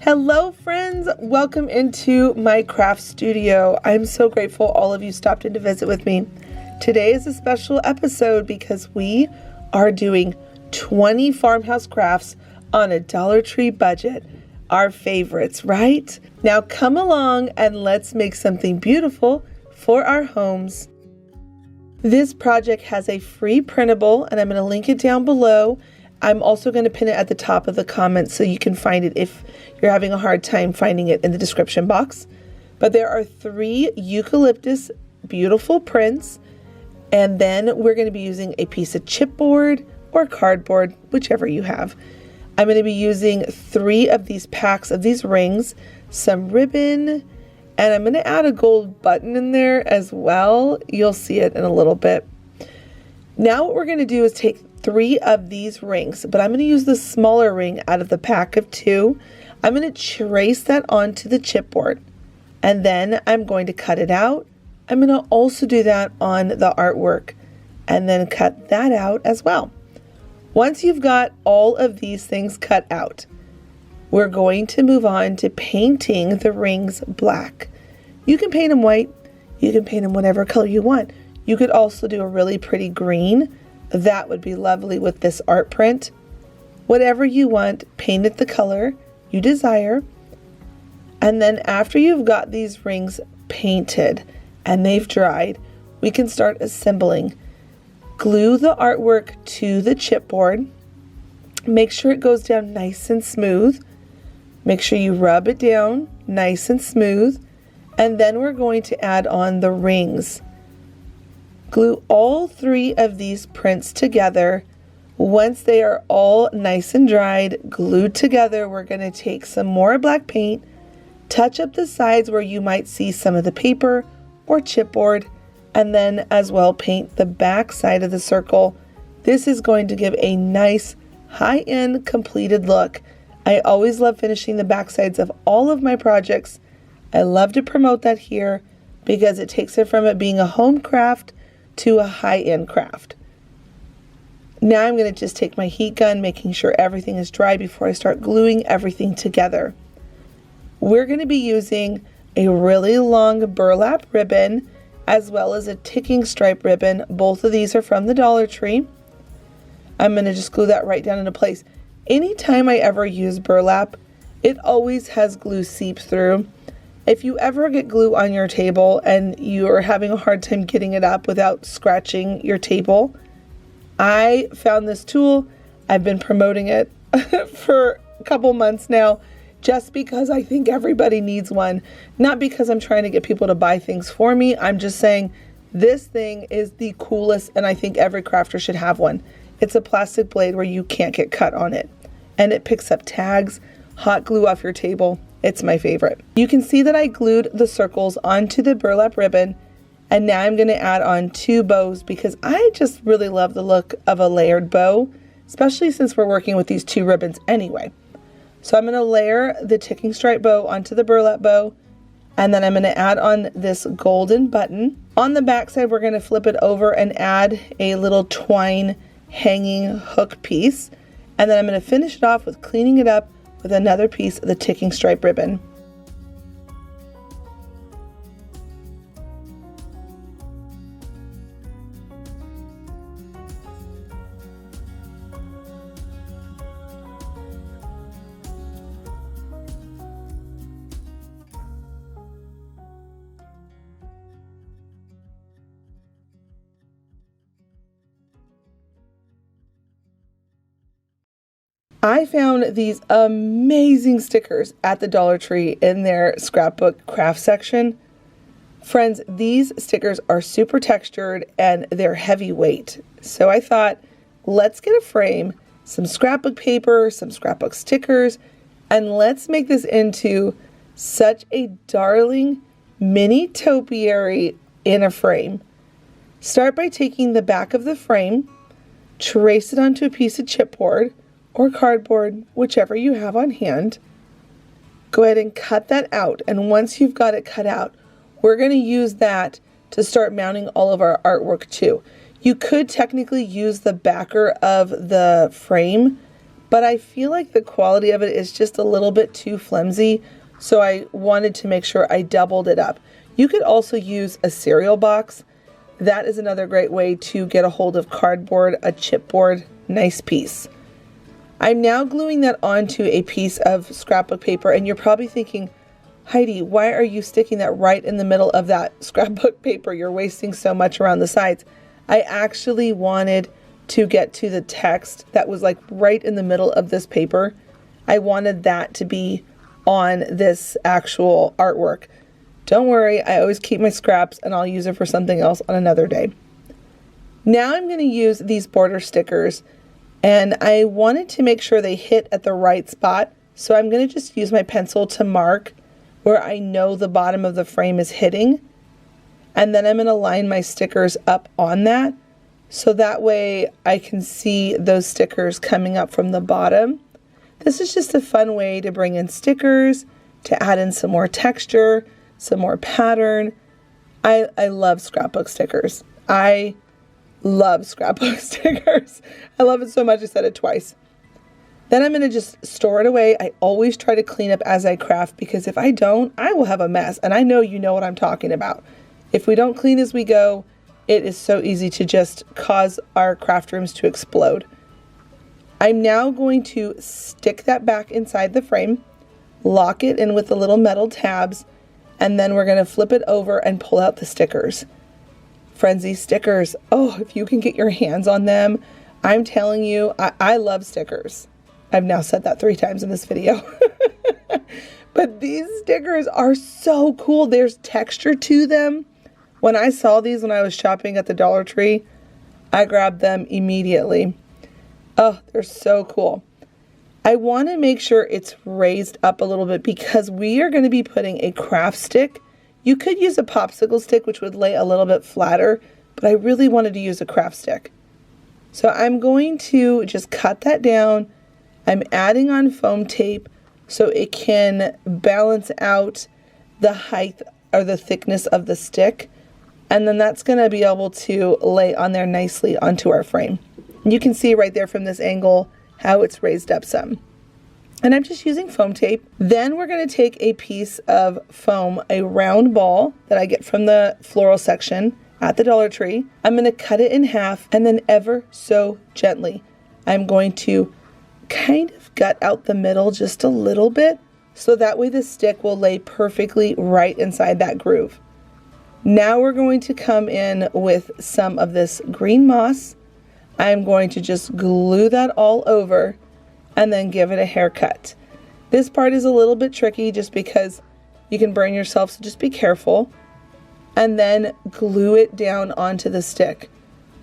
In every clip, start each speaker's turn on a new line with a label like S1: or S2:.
S1: Hello friends, welcome into my craft studio. I'm so grateful all of you stopped in to visit with me. Today is a special episode because we are doing 20 farmhouse crafts on a Dollar Tree budget. Our favorites, right? Now come along and let's make something beautiful for our homes. This project has a free printable and I'm going to link it down below. I'm also going to pin it at the top of the comments so you can find it if you're having a hard time finding it in the description box. But there are 3 eucalyptus beautiful prints, and then we're going to be using a piece of chipboard or cardboard, whichever you have. I'm going to be using 3 of these packs of these rings, some ribbon, and I'm going to add a gold button in there as well. You'll see it in a little bit. Now what we're going to do is take 3 of these rings, but I'm going to use the smaller ring out of the pack of 2. I'm going to trace that onto the chipboard, and then I'm going to cut it out. I'm going to also do that on the artwork and then cut that out as well. Once you've got all of these things cut out, we're going to move on to painting the rings black. You can paint them white, you can paint them whatever color you want. You could also do a really pretty green. That would be lovely with this art print. Whatever you want, paint it the color you desire. And then after you've got these rings painted and they've dried, we can start assembling. Glue the artwork to the chipboard. Make sure it goes down nice and smooth. Make sure you rub it down nice and smooth. And then we're going to add on the rings. Glue all 3 of these prints together. Once they are all nice and dried, glued together, we're going to take some more black paint, touch up the sides where you might see some of the paper or chipboard, and then as well paint the back side of the circle. This is going to give a nice high-end completed look. I always love finishing the back sides of all of my projects. I love to promote that here because it takes it from it being a home craft to a high-end craft. Now I'm going to just take my heat gun, making sure everything is dry before I start gluing everything together. We're going to be using a really long burlap ribbon as well as a ticking stripe ribbon. Both of these are from the Dollar Tree. I'm going to just glue that right down into place. Anytime I ever use burlap, it always has glue seep through. If you ever get glue on your table and you are having a hard time getting it up without scratching your table, I found this tool. I've been promoting it for a couple months now just because I think everybody needs one. Not because I'm trying to get people to buy things for me. I'm just saying this thing is the coolest and I think every crafter should have one. It's a plastic blade where you can't get cut on it. And it picks up tags, hot glue off your table. It's my favorite. You can see that I glued the circles onto the burlap ribbon, and now I'm going to add on 2 bows because I just really love the look of a layered bow, especially since we're working with these 2 ribbons anyway. So I'm going to layer the ticking stripe bow onto the burlap bow, and then I'm going to add on this golden button. On the back side, we're going to flip it over and add a little twine hanging hook piece, and then I'm going to finish it off with cleaning it up with another piece of the ticking stripe ribbon. I found these amazing stickers at the Dollar Tree in their scrapbook craft section. Friends, these stickers are super textured and they're heavyweight. So I thought, let's get a frame, some scrapbook paper, some scrapbook stickers, and let's make this into such a darling mini topiary in a frame. Start by taking the back of the frame, trace it onto a piece of chipboard or cardboard, whichever you have on hand. Go ahead and cut that out, and once you've got it cut out, we're going to use that to start mounting all of our artwork to. You could technically use the backer of the frame, but I feel like the quality of it is just a little bit too flimsy, so I wanted to make sure I doubled it up. You could also use a cereal box. That is another great way to get a hold of cardboard, a chipboard, nice piece. I'm now gluing that onto a piece of scrapbook paper, and you're probably thinking, Heidi, why are you sticking that right in the middle of that scrapbook paper? You're wasting so much around the sides. I actually wanted to get to the text that was like right in the middle of this paper. I wanted that to be on this actual artwork. Don't worry, I always keep my scraps and I'll use it for something else on another day. Now I'm going to use these border stickers, and I wanted to make sure they hit at the right spot, so I'm going to just use my pencil to mark where I know the bottom of the frame is hitting, and then I'm going to line my stickers up on that, so that way I can see those stickers coming up from the bottom. This is just a fun way to bring in stickers, to add in some more texture, some more pattern. I love scrapbook stickers. I love scrapbook stickers. I love it so much I said it twice. Then I'm going to just store it away. I always try to clean up as I craft, because if I don't, I will have a mess. And I know you know what I'm talking about. If we don't clean as we go, it is so easy to just cause our craft rooms to explode. I'm now going to stick that back inside the frame, lock it in with the little metal tabs, and then we're going to flip it over and pull out the stickers. Friends, these stickers, oh, if you can get your hands on them, I'm telling you, I love stickers. I've now said that 3 times in this video. But these stickers are so cool. There's texture to them. When I saw these when I was shopping at the Dollar Tree, I grabbed them immediately. Oh, they're so cool. I want to make sure it's raised up a little bit because we are going to be putting a craft stick. You could use a popsicle stick, which would lay a little bit flatter, but I really wanted to use a craft stick. So I'm going to just cut that down. I'm adding on foam tape so it can balance out the height or the thickness of the stick. And then that's going to be able to lay on there nicely onto our frame. And you can see right there from this angle how it's raised up some. And I'm just using foam tape. Then we're going to take a piece of foam, a round ball that I get from the floral section at the Dollar Tree. I'm going to cut it in half, and then ever so gently, I'm going to kind of gut out the middle just a little bit, so that way the stick will lay perfectly right inside that groove. Now we're going to come in with some of this green moss. I'm going to just glue that all over and then give it a haircut. This part is a little bit tricky just because you can burn yourself, so just be careful. And then glue it down onto the stick.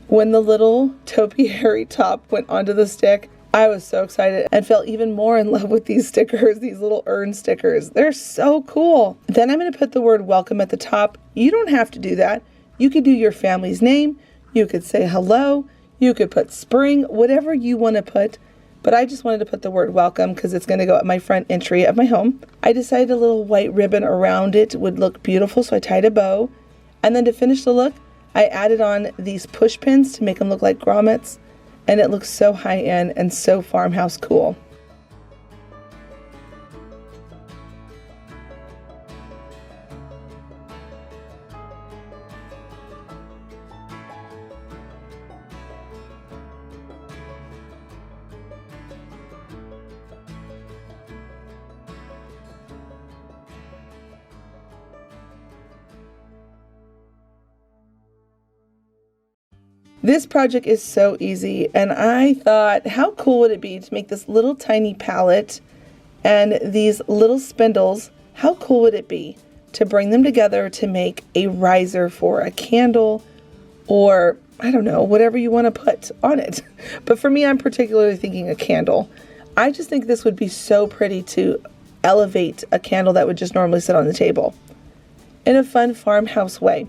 S1: When the little topiary top went onto the stick, I was so excited and fell even more in love with these stickers, these little urn stickers. They're so cool. Then I'm going to put the word welcome at the top. You don't have to do that. You could do your family's name. You could say hello. You could put spring, whatever you want to put. But I just wanted to put the word welcome because it's going to go at my front entry of my home. I decided a little white ribbon around it would look beautiful, so I tied a bow. And then to finish the look, I added on these push pins to make them look like grommets. And it looks so high-end and so farmhouse cool. This project is so easy, and I thought, how cool would it be to make this little tiny palette and these little spindles? How cool would it be to bring them together to make a riser for a candle, or I don't know, whatever you want to put on it. But for me, I'm particularly thinking a candle. I just think this would be so pretty to elevate a candle that would just normally sit on the table in a fun farmhouse way.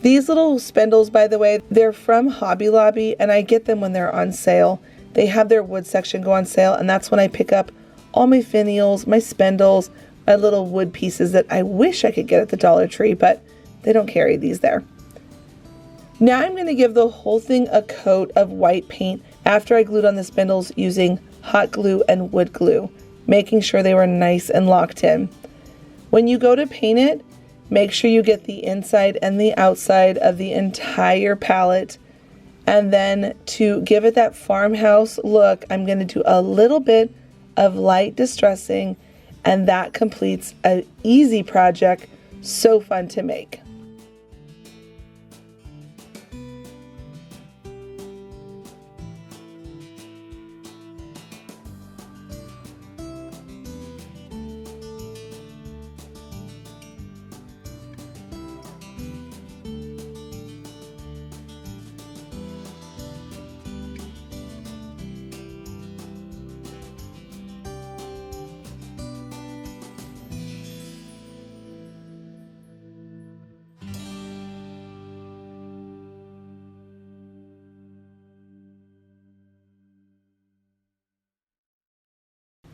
S1: These little spindles, by the way, they're from Hobby Lobby, and I get them when they're on sale. They have their wood section go on sale, and that's when I pick up all my finials, my spindles, my little wood pieces that I wish I could get at the Dollar Tree, but they don't carry these there. Now I'm going to give the whole thing a coat of white paint after I glued on the spindles using hot glue and wood glue, making sure they were nice and locked in. When you go to paint it, make sure you get the inside and the outside of the entire palette. And then to give it that farmhouse look, I'm going to do a little bit of light distressing, and that completes an easy project, so fun to make.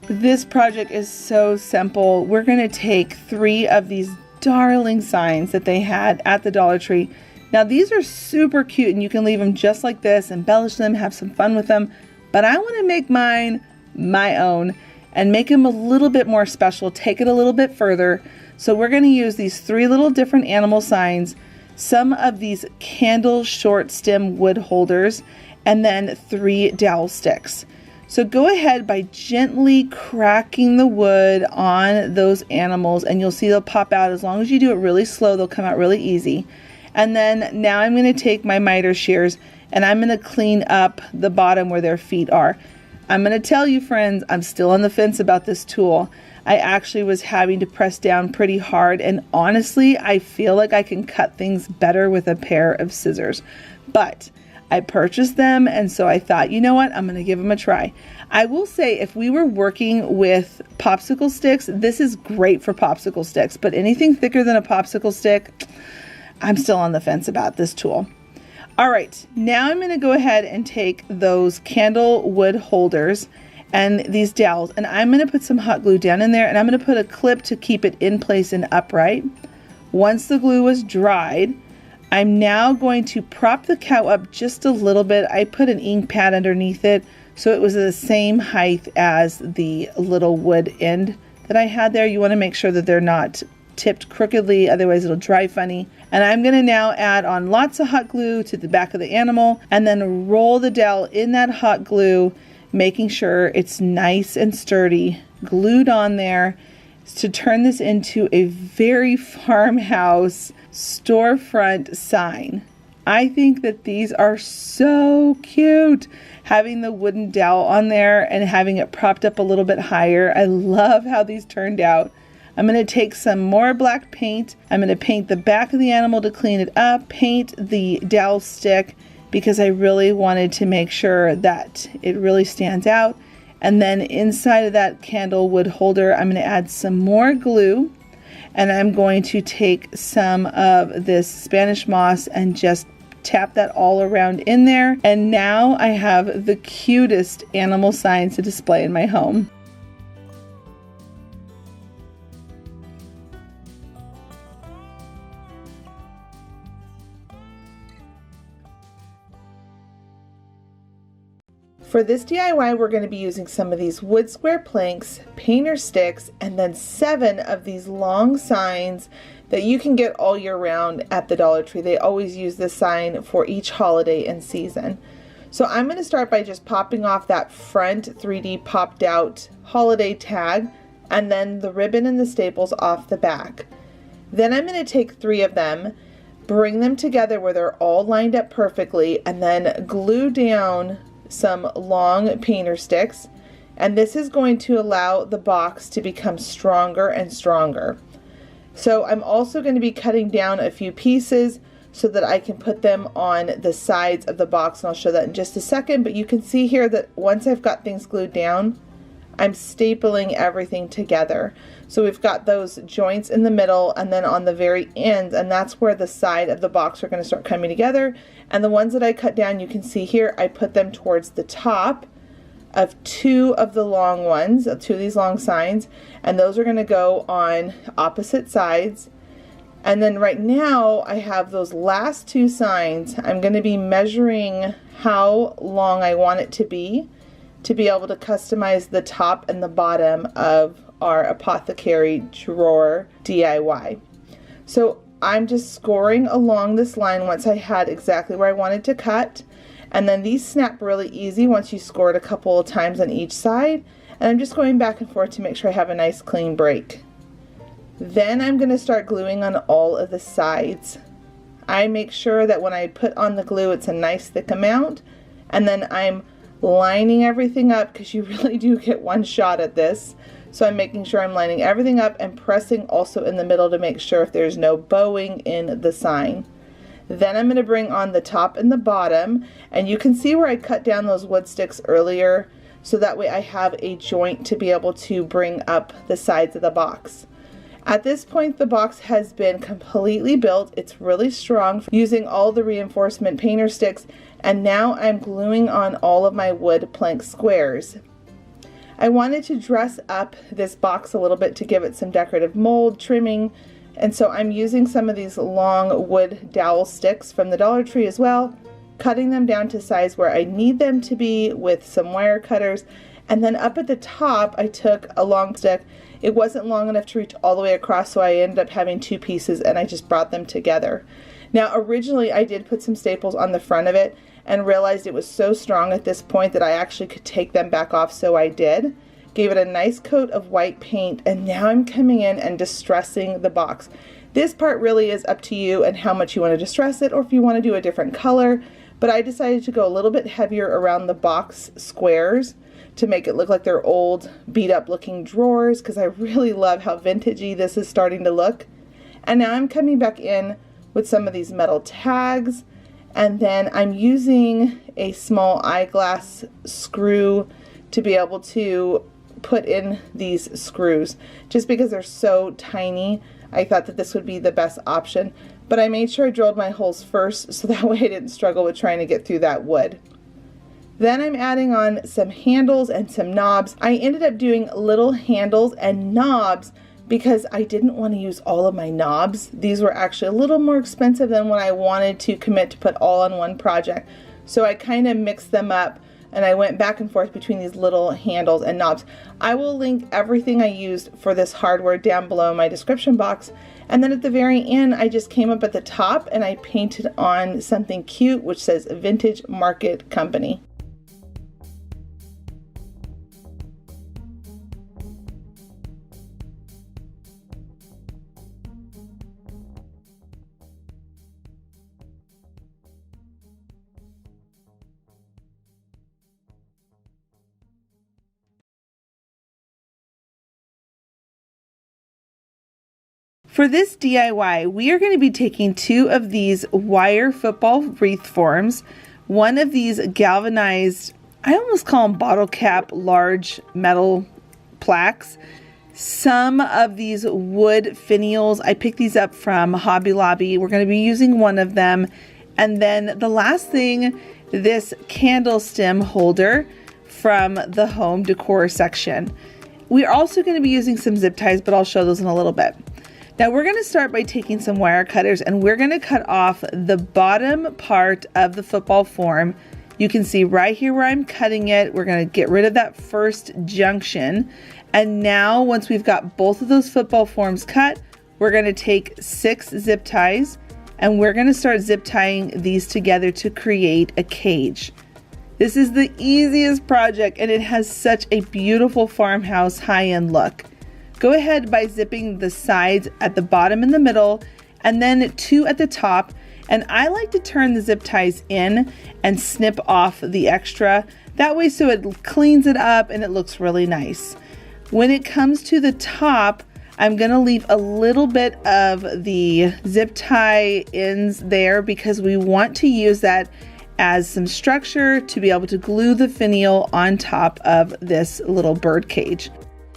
S1: This project is so simple. We're going to take 3 of these darling signs that they had at the Dollar Tree. Now these are super cute and you can leave them just like this, embellish them, have some fun with them. But I want to make mine my own and make them a little bit more special, take it a little bit further. So we're going to use these 3 little different animal signs, some of these candle short stem wood holders, and then 3 dowel sticks. So go ahead by gently cracking the wood on those animals and you'll see they'll pop out. As long as you do it really slow, they'll come out really easy. And then now I'm going to take my miter shears and I'm going to clean up the bottom where their feet are. I'm going to tell you, friends, I'm still on the fence about this tool. I actually was having to press down pretty hard, and honestly, I feel like I can cut things better with a pair of scissors. But I purchased them, and so I thought, you know what, I'm going to give them a try. I will say, if we were working with popsicle sticks, this is great for popsicle sticks, but anything thicker than a popsicle stick, I'm still on the fence about this tool. All right, now I'm going to go ahead and take those candle wood holders and these dowels, and I'm going to put some hot glue down in there, and I'm going to put a clip to keep it in place and upright. Once the glue was dried, I'm now going to prop the cow up just a little bit. I put an ink pad underneath it so it was the same height as the little wood end that I had there. You want to make sure that they're not tipped crookedly, otherwise it'll dry funny. And I'm going to now add on lots of hot glue to the back of the animal and then roll the dowel in that hot glue, making sure it's nice and sturdy, glued on there, to turn this into a very farmhouse storefront sign. I think that these are so cute. Having the wooden dowel on there and having it propped up a little bit higher. I love how these turned out. I'm going to take some more black paint. I'm going to paint the back of the animal to clean it up, paint the dowel stick because I really wanted to make sure that it really stands out. And then inside of that candle wood holder, I'm going to add some more glue. And I'm going to take some of this Spanish moss and just tap that all around in there. And now I have the cutest animal signs to display in my home. For this DIY, we're going to be using some of these wood square planks, painter sticks, and then 7 of these long signs that you can get all year round at the Dollar Tree. They always use this sign for each holiday and season. So I'm going to start by just popping off that front 3D popped out holiday tag and then the ribbon and the staples off the back. Then I'm going to take 3 of them, bring them together where they're all lined up perfectly, and then glue down some long painter sticks, and this is going to allow the box to become stronger and stronger. So I'm also going to be cutting down a few pieces so that I can put them on the sides of the box, and I'll show that in just a second. But you can see here that once I've got things glued down, I'm stapling everything together. So we've got those joints in the middle and then on the very ends, and that's where the side of the box are going to start coming together. And the ones that I cut down, you can see here, I put them towards the top of 2 of the long ones, 2 of these long signs, and those are going to go on opposite sides. And then right now I have those last 2 signs. I'm going to be measuring how long I want it to be to be able to customize the top and the bottom of our apothecary drawer DIY. So I'm just scoring along this line once I had exactly where I wanted to cut. And then these snap really easy once you score it a couple of times on each side. And I'm just going back and forth to make sure I have a nice clean break. Then I'm going to start gluing on all of the sides. I make sure that when I put on the glue, it's a nice thick amount. And then I'm lining everything up because you really do get one shot at this. So I'm making sure I'm lining everything up and pressing also in the middle to make sure if there's no bowing in the sign. Then I'm going to bring on the top and the bottom, and you can see where I cut down those wood sticks earlier, so that way I have a joint to be able to bring up the sides of the box. At this point, the box has been completely built. It's really strong using all the reinforcement painter sticks, and now I'm gluing on all of my wood plank squares. I wanted to dress up this box a little bit to give it some decorative mold trimming, and so I'm using some of these long wood dowel sticks from the Dollar Tree as well, cutting them down to size where I need them to be with some wire cutters. And then up at the top I took a long stick. It wasn't long enough to reach all the way across, so I ended up having two pieces and I just brought them together. Now originally I did put some staples on the front of it and realized it was so strong at this point that I actually could take them back off, so I did. Gave it a nice coat of white paint, and now I'm coming in and distressing the box. This part really is up to you and how much you want to distress it, or if you want to do a different color, but I decided to go a little bit heavier around the box squares to make it look like they're old, beat up looking drawers, because I really love how vintagey this is starting to look. And now I'm coming back in with some of these metal tags, and then I'm using a small eyeglass screw to be able to put in these screws. Just because they're so tiny, I thought that this would be the best option, but I made sure I drilled my holes first so that way I didn't struggle with trying to get through that wood. Then I'm adding on some handles and some knobs. I ended up doing little handles and knobs because I didn't want to use all of my knobs. These were actually a little more expensive than what I wanted to commit to put all on one project. So I kind of mixed them up and I went back and forth between these little handles and knobs. I will link everything I used for this hardware down below in my description box. And then at the very end, I just came up at the top and I painted on something cute which says Vintage Market Company. For this DIY, we are going to be taking two of these wire football wreath forms, one of these galvanized, I almost call them bottle cap large metal plaques, some of these wood finials. I picked these up from Hobby Lobby. We're going to be using one of them. And then the last thing, this candle stem holder from the home decor section. We're also going to be using some zip ties, but I'll show those in a little bit. Now we're going to start by taking some wire cutters and we're going to cut off the bottom part of the football form. You can see right here where I'm cutting it. We're going to get rid of that first junction. And now once we've got both of those football forms cut, we're going to take 6 zip ties and we're going to start zip tying these together to create a cage. This is the easiest project and it has such a beautiful farmhouse high-end look. Go ahead by zipping the sides at the bottom and the middle, and then 2 at the top. And I like to turn the zip ties in and snip off the extra. That way so it cleans it up and it looks really nice. When it comes to the top, I'm going to leave a little bit of the zip tie ends there because we want to use that as some structure to be able to glue the finial on top of this little bird cage.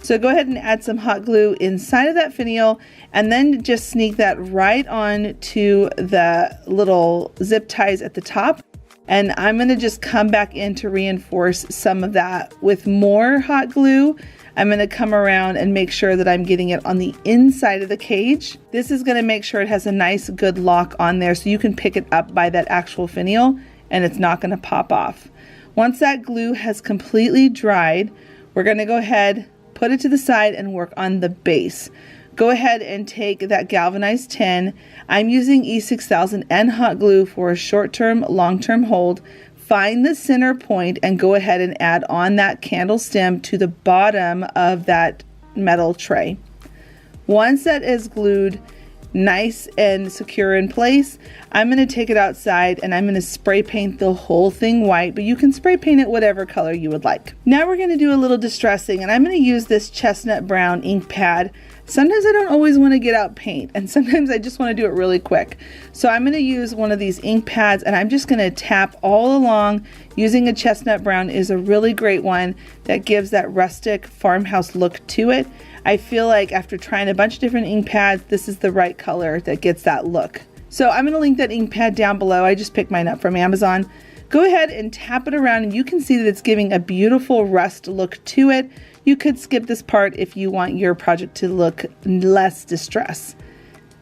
S1: So go ahead and add some hot glue inside of that finial and then just sneak that right on to the little zip ties at the top. And I'm going to just come back in to reinforce some of that with more hot glue. I'm going to come around and make sure that I'm getting it on the inside of the cage. This is going to make sure it has a nice good lock on there so you can pick it up by that actual finial and it's not going to pop off. Once that glue has completely dried, we're going to go ahead, put it to the side and work on the base. Go ahead and take that galvanized tin. I'm using E6000 and hot glue for a short-term, long-term hold. Find the center point and go ahead and add on that candle stem to the bottom of that metal tray. Once that is glued nice and secure in place, I'm going to take it outside and I'm going to spray paint the whole thing white, but you can spray paint it whatever color you would like. Now we're going to do a little distressing, and I'm going to use this chestnut brown ink pad. Sometimes I don't always want to get out paint, and sometimes I just want to do it really quick. So I'm going to use one of these ink pads, and I'm just going to tap all along. Using a chestnut brown is a really great one that gives that rustic farmhouse look to it. I feel like after trying a bunch of different ink pads, this is the right color that gets that look. So I'm going to link that ink pad down below. I just picked mine up from Amazon. Go ahead and tap it around, and you can see that it's giving a beautiful rust look to it. You could skip this part if you want your project to look less distressed.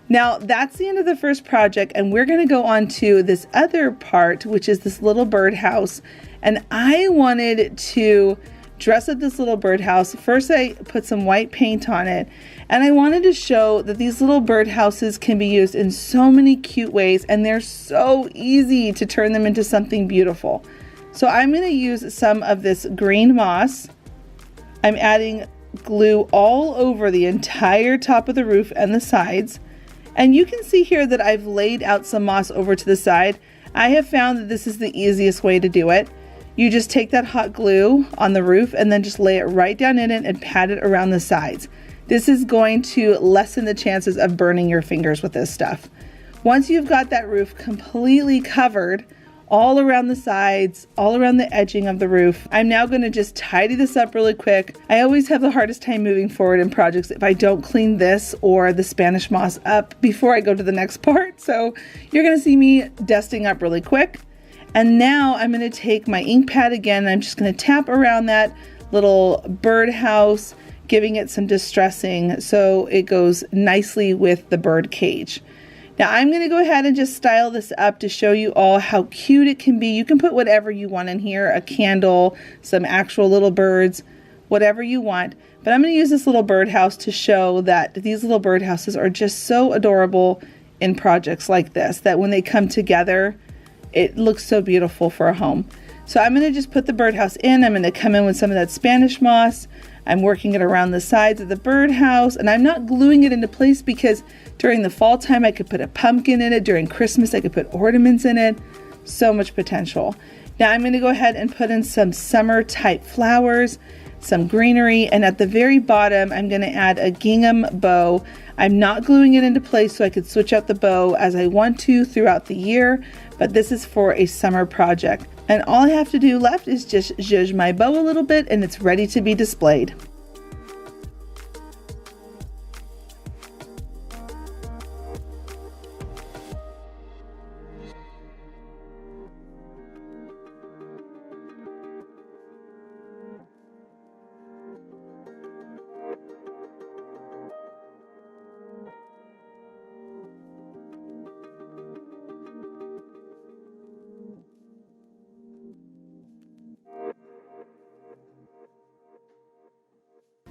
S1: Now that's the end of the first project, and we're going to go on to this other part, which is this little birdhouse. And I wanted to dress up this little birdhouse. First I put some white paint on it, and I wanted to show that these little birdhouses can be used in so many cute ways, and they're so easy to turn them into something beautiful. So I'm going to use some of this green moss. I'm adding glue all over the entire top of the roof and the sides. And you can see here that I've laid out some moss over to the side. I have found that this is the easiest way to do it. You just take that hot glue on the roof and then just lay it right down in it and pat it around the sides. This is going to lessen the chances of burning your fingers with this stuff. Once you've got that roof completely covered, all around the sides, all around the edging of the roof, I'm now going to just tidy this up really quick. I always have the hardest time moving forward in projects if I don't clean this or the Spanish moss up before I go to the next part. So you're going to see me dusting up really quick. And now I'm going to take my ink pad again, and I'm just going to tap around that little birdhouse, giving it some distressing so it goes nicely with the bird cage. Now I'm going to go ahead and just style this up to show you all how cute it can be. You can put whatever you want in here, a candle, some actual little birds, whatever you want. But I'm going to use this little birdhouse to show that these little birdhouses are just so adorable in projects like this, that when they come together, it looks so beautiful for a home. So I'm going to just put the birdhouse in. I'm going to come in with some of that Spanish moss. I'm working it around the sides of the birdhouse, and I'm not gluing it into place because during the fall time I could put a pumpkin in it. During Christmas I could put ornaments in it. So much potential. Now I'm going to go ahead and put in some summer type flowers, some greenery, and at the very bottom I'm going to add a gingham bow. I'm not gluing it into place so I could switch out the bow as I want to throughout the year, but this is for a summer project. And all I have to do left is just zhuzh my bow a little bit and it's ready to be displayed.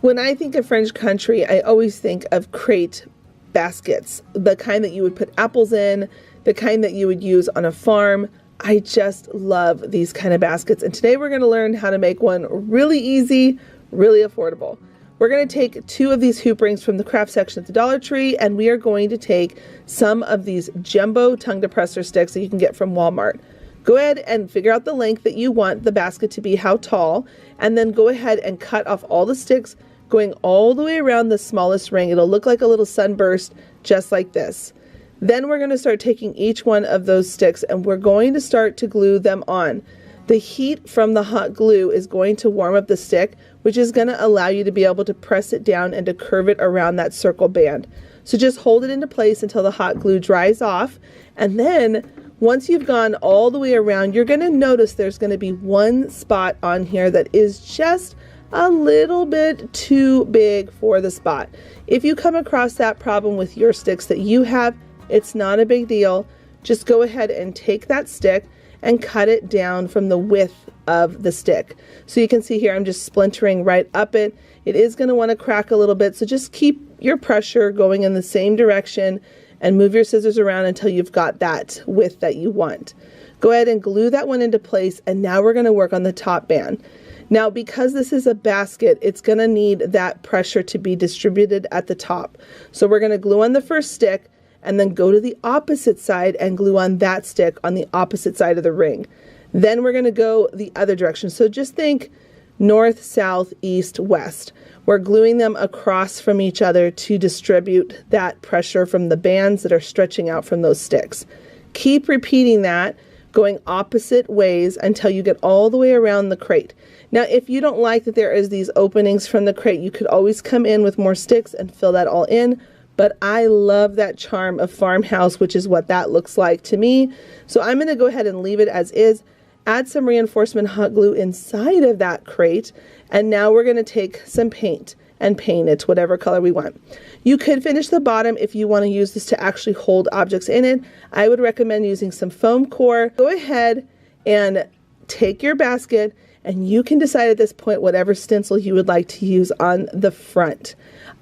S1: When I think of French country, I always think of crate baskets, the kind that you would put apples in, the kind that you would use on a farm. I just love these kind of baskets. And today we're going to learn how to make one really easy, really affordable. We're going to take 2 of these hoop rings from the craft section at the Dollar Tree, and we are going to take some of these jumbo tongue depressor sticks that you can get from Walmart. Go ahead and figure out the length that you want the basket to be, how tall, and then go ahead and cut off all the sticks going all the way around the smallest ring. It'll look like a little sunburst, just like this. Then we're going to start taking each one of those sticks and we're going to start to glue them on. The heat from the hot glue is going to warm up the stick, which is going to allow you to be able to press it down and to curve it around that circle band. So just hold it into place until the hot glue dries off, and then once you've gone all the way around, you're going to notice there's going to be one spot on here that is just a little bit too big for the spot. If you come across that problem with your sticks that you have, it's not a big deal. Just go ahead and take that stick and cut it down from the width of the stick. So you can see here I'm just splintering right up it. It is going to want to crack a little bit, so just keep your pressure going in the same direction and move your scissors around until you've got that width that you want. Go ahead and glue that one into place, and now we're going to work on the top band. Now, because this is a basket, it's going to need that pressure to be distributed at the top. So we're going to glue on the first stick and then go to the opposite side and glue on that stick on the opposite side of the ring. Then we're going to go the other direction. So just think north, south, east, west. We're gluing them across from each other to distribute that pressure from the bands that are stretching out from those sticks. Keep repeating that, going opposite ways until you get all the way around the crate. Now, if you don't like that there is these openings from the crate, you could always come in with more sticks and fill that all in. But I love that charm of Farmhouse, which is what that looks like to me. So I'm going to go ahead and leave it as is. Add some reinforcement hot glue inside of that crate, and now we're going to take some paint and paint it whatever color we want. You could finish the bottom if you want to use this to actually hold objects in it. I would recommend using some foam core. Go ahead and take your basket, and you can decide at this point whatever stencil you would like to use on the front.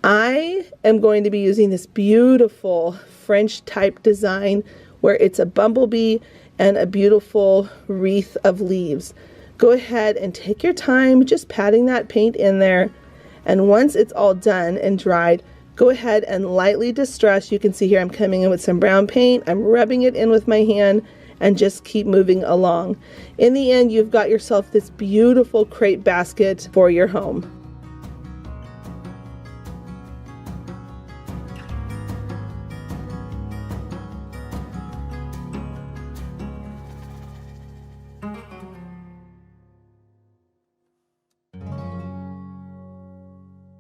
S1: I am going to be using this beautiful French type design where it's a bumblebee and a beautiful wreath of leaves. Go ahead and take your time just patting that paint in there, and once it's all done and dried, go ahead and lightly distress. You can see here I'm coming in with some brown paint, I'm rubbing it in with my hand, and just keep moving along. In the end, you've got yourself this beautiful crate basket for your home.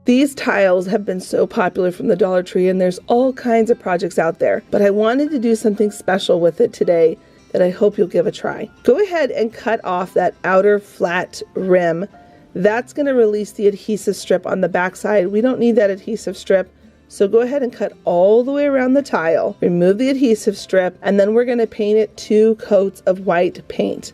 S1: These tiles have been so popular from the Dollar Tree, and there's all kinds of projects out there, but I wanted to do something special with it today that I hope you'll give a try. Go ahead and cut off that outer flat rim. That's going to release the adhesive strip on the back side. We don't need that adhesive strip, so go ahead and cut all the way around the tile. Remove the adhesive strip, and then we're going to paint it 2 coats of white paint.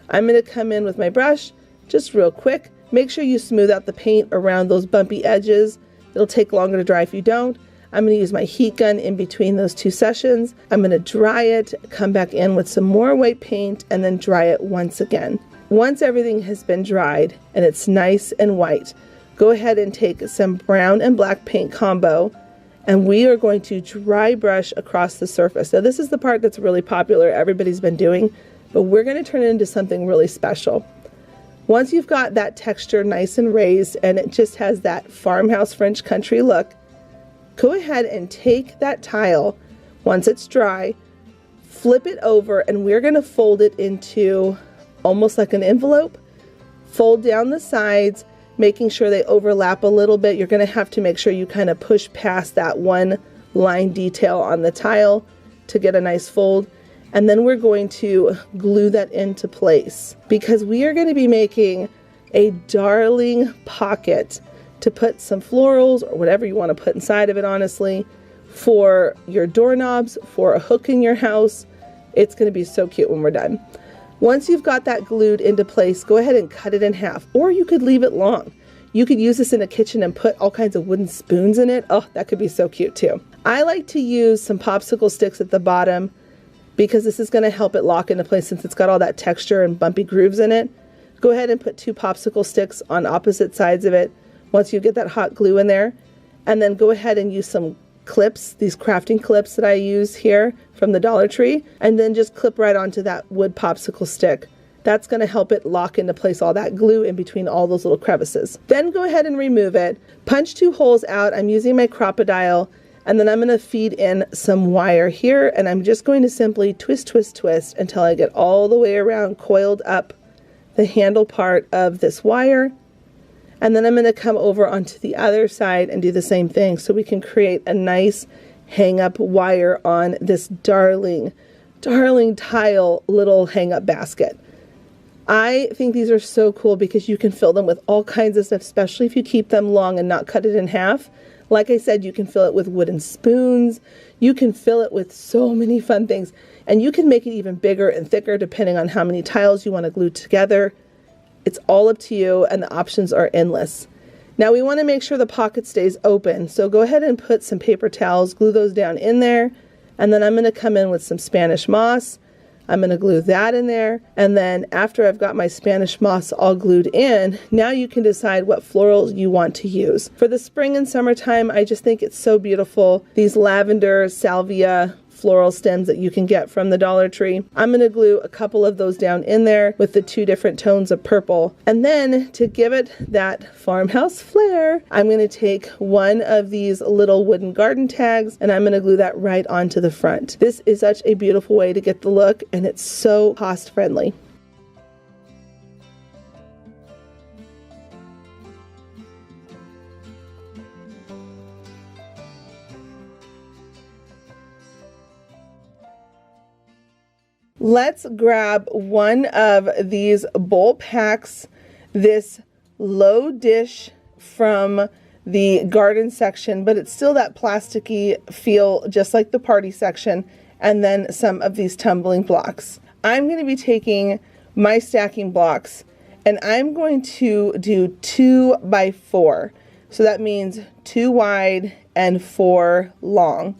S1: I'm going to come in with my brush just real quick. Make sure you smooth out the paint around those bumpy edges. It'll take longer to dry if you don't. I'm going to use my heat gun in between those 2 sessions. I'm going to dry it, come back in with some more white paint, and then dry it once again. Once everything has been dried and it's nice and white, go ahead and take some brown and black paint combo, and we are going to dry brush across the surface. Now this is the part that's really popular, everybody's been doing, but we're going to turn it into something really special. Once you've got that texture nice and raised and it just has that farmhouse French country look, go ahead and take that tile, once it's dry, flip it over, and we're going to fold it into almost like an envelope. Fold down the sides, making sure they overlap a little bit. You're going to have to make sure you kind of push past that one line detail on the tile to get a nice fold. And then we're going to glue that into place because we are going to be making a darling pocket to put some florals or whatever you want to put inside of it, honestly, for your doorknobs, for a hook in your house. It's going to be so cute when we're done. Once you've got that glued into place, go ahead and cut it in half, or you could leave it long. You could use this in a kitchen and put all kinds of wooden spoons in it. Oh, that could be so cute too. I like to use some popsicle sticks at the bottom because this is going to help it lock into place since it's got all that texture and bumpy grooves in it. Go ahead and put 2 popsicle sticks on opposite sides of it once you get that hot glue in there. And then go ahead and use some clips, these crafting clips that I use here from the Dollar Tree, and then just clip right onto that wood popsicle stick. That's going to help it lock into place all that glue in between all those little crevices. Then go ahead and remove it. Punch 2 holes out. I'm using my A Dile. And then I'm going to feed in some wire here, and I'm just going to simply twist, twist, twist until I get all the way around, coiled up the handle part of this wire. And then I'm going to come over onto the other side and do the same thing so we can create a nice hang-up wire on this darling, darling tile little hang-up basket. I think these are so cool because you can fill them with all kinds of stuff, especially if you keep them long and not cut it in half. Like I said, you can fill it with wooden spoons. You can fill it with so many fun things. And you can make it even bigger and thicker depending on how many tiles you want to glue together. It's all up to you, and the options are endless. Now we want to make sure the pocket stays open. So go ahead and put some paper towels, glue those down in there. And then I'm going to come in with some Spanish moss. I'm going to glue that in there, and then after I've got my Spanish moss all glued in, now you can decide what florals you want to use. For the spring and summertime, I just think it's so beautiful. These lavender, salvia, floral stems that you can get from the Dollar Tree. I'm going to glue a couple of those down in there with the 2 different tones of purple. And then to give it that farmhouse flair, I'm going to take one of these little wooden garden tags and I'm going to glue that right onto the front. This is such a beautiful way to get the look, and it's so cost friendly. Let's grab one of these bowl packs, this low dish from the garden section, but it's still that plasticky feel just like the party section, and then some of these tumbling blocks. I'm going to be taking my stacking blocks and I'm going to do 2 by 4. So that means 2 wide and 4 long.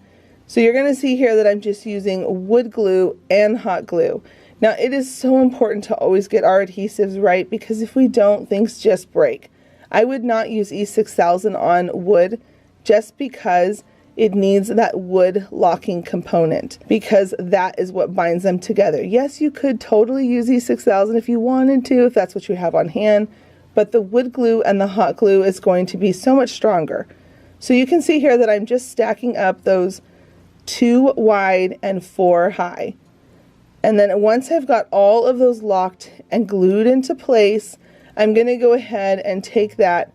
S1: So you're going to see here that I'm just using wood glue and hot glue. Now it is so important to always get our adhesives right, because if we don't, things just break. I would not use E6000 on wood just because it needs that wood locking component, because that is what binds them together. Yes, you could totally use E6000 if you wanted to, if that's what you have on hand, but the wood glue and the hot glue is going to be so much stronger. So you can see here that I'm just stacking up those 2 wide and 4 high. And then once I've got all of those locked and glued into place, I'm going to go ahead and take that,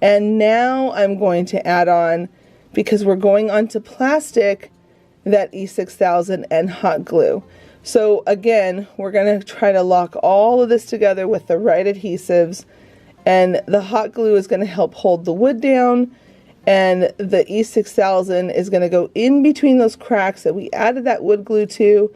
S1: and now I'm going to add on, because we're going onto plastic, that E6000 and hot glue. So again, we're going to try to lock all of this together with the right adhesives, and the hot glue is going to help hold the wood down, and the E6000 is going to go in between those cracks that we added that wood glue to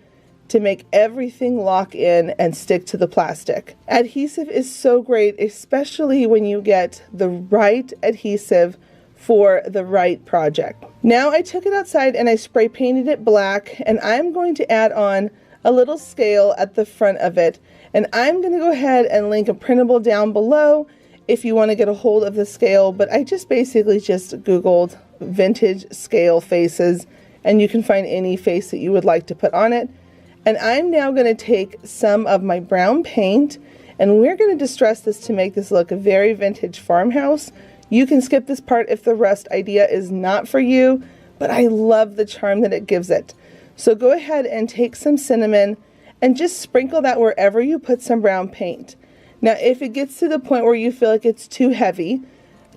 S1: make everything lock in and stick to the plastic. Adhesive is so great, especially when you get the right adhesive for the right project. Now I took it outside and I spray painted it black, and I'm going to add on a little scale at the front of it, and I'm going to go ahead and link a printable down below if you want to get a hold of the scale, but I just basically just googled vintage scale faces, and you can find any face that you would like to put on it. And I'm now going to take some of my brown paint, and we're going to distress this to make this look a very vintage farmhouse. You can skip this part if the rust idea is not for you, but I love the charm that it gives it. So go ahead and take some cinnamon and just sprinkle that wherever you put some brown paint. Now if it gets to the point where you feel like it's too heavy,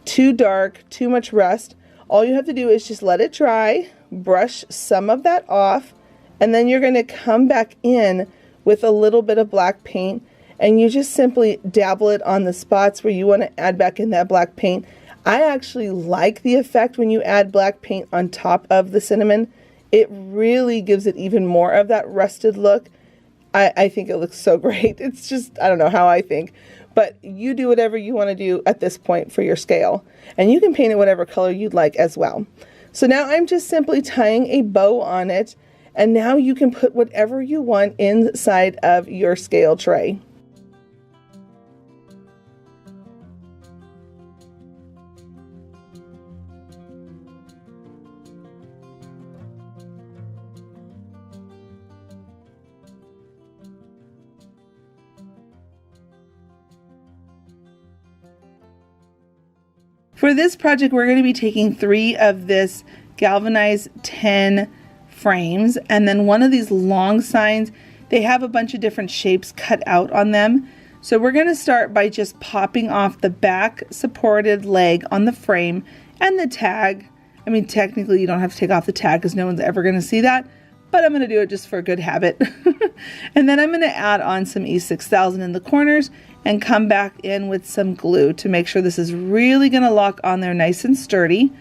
S1: too dark, too much rust, all you have to do is just let it dry, brush some of that off, and then you're going to come back in with a little bit of black paint, and you just simply dabble it on the spots where you want to add back in that black paint. I actually like the effect when you add black paint on top of the cinnamon. It really gives it even more of that rusted look. I think it looks so great. It's just, I don't know how I think, but you do whatever you want to do at this point for your scale, and you can paint it whatever color you'd like as well. So now I'm just simply tying a bow on it, and now you can put whatever you want inside of your scale tray. For this project, we're going to be taking 3 of this galvanized 10 frames, and then one of these long signs. They have a bunch of different shapes cut out on them. So we're going to start by just popping off the back supported leg on the frame and the tag. I mean, technically you don't have to take off the tag because no one's ever going to see that, but I'm going to do it just for a good habit. And then I'm going to add on some E6000 in the corners and come back in with some glue to make sure this is really going to lock on there nice and sturdy.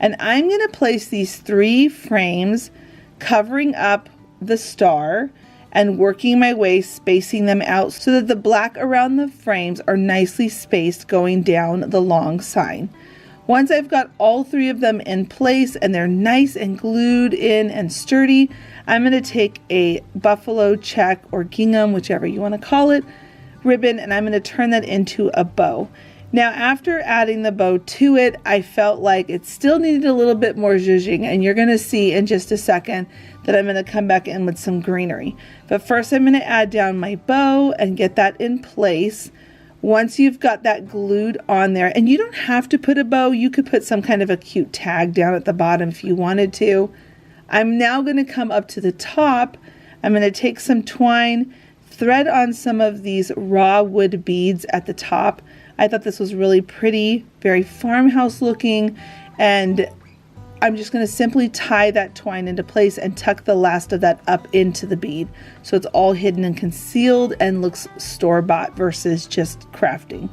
S1: And I'm going to place these 3 frames covering up the star and working my way, spacing them out so that the black around the frames are nicely spaced going down the long sign. Once I've got all 3 of them in place and they're nice and glued in and sturdy, I'm going to take a buffalo check or gingham, whichever you want to call it, ribbon, and I'm going to turn that into a bow. Now, after adding the bow to it, I felt like it still needed a little bit more zhuzhing, and you're going to see in just a second that I'm going to come back in with some greenery. But first, I'm going to add down my bow and get that in place. Once you've got that glued on there, and you don't have to put a bow, you could put some kind of a cute tag down at the bottom if you wanted to. I'm now going to come up to the top. I'm going to take some twine, thread on some of these raw wood beads at the top. I thought this was really pretty, very farmhouse looking, and I'm just going to simply tie that twine into place and tuck the last of that up into the bead so it's all hidden and concealed and looks store-bought versus just crafting.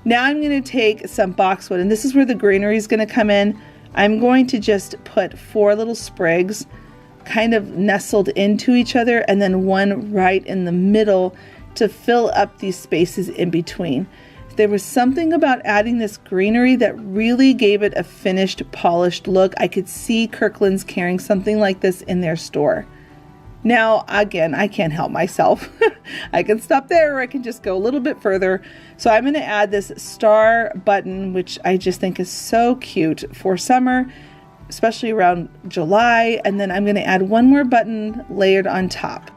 S1: Now I'm going to take some boxwood, and this is where the greenery is going to come in. I'm going to just put 4 little sprigs kind of nestled into each other and then one right in the middle to fill up these spaces in between. There was something about adding this greenery that really gave it a finished, polished look. I could see Kirkland's carrying something like this in their store. Now, again, I can't help myself. I can stop there or I can just go a little bit further. So I'm going to add this star button, which I just think is so cute for summer, especially around July. And then I'm going to add one more button layered on top.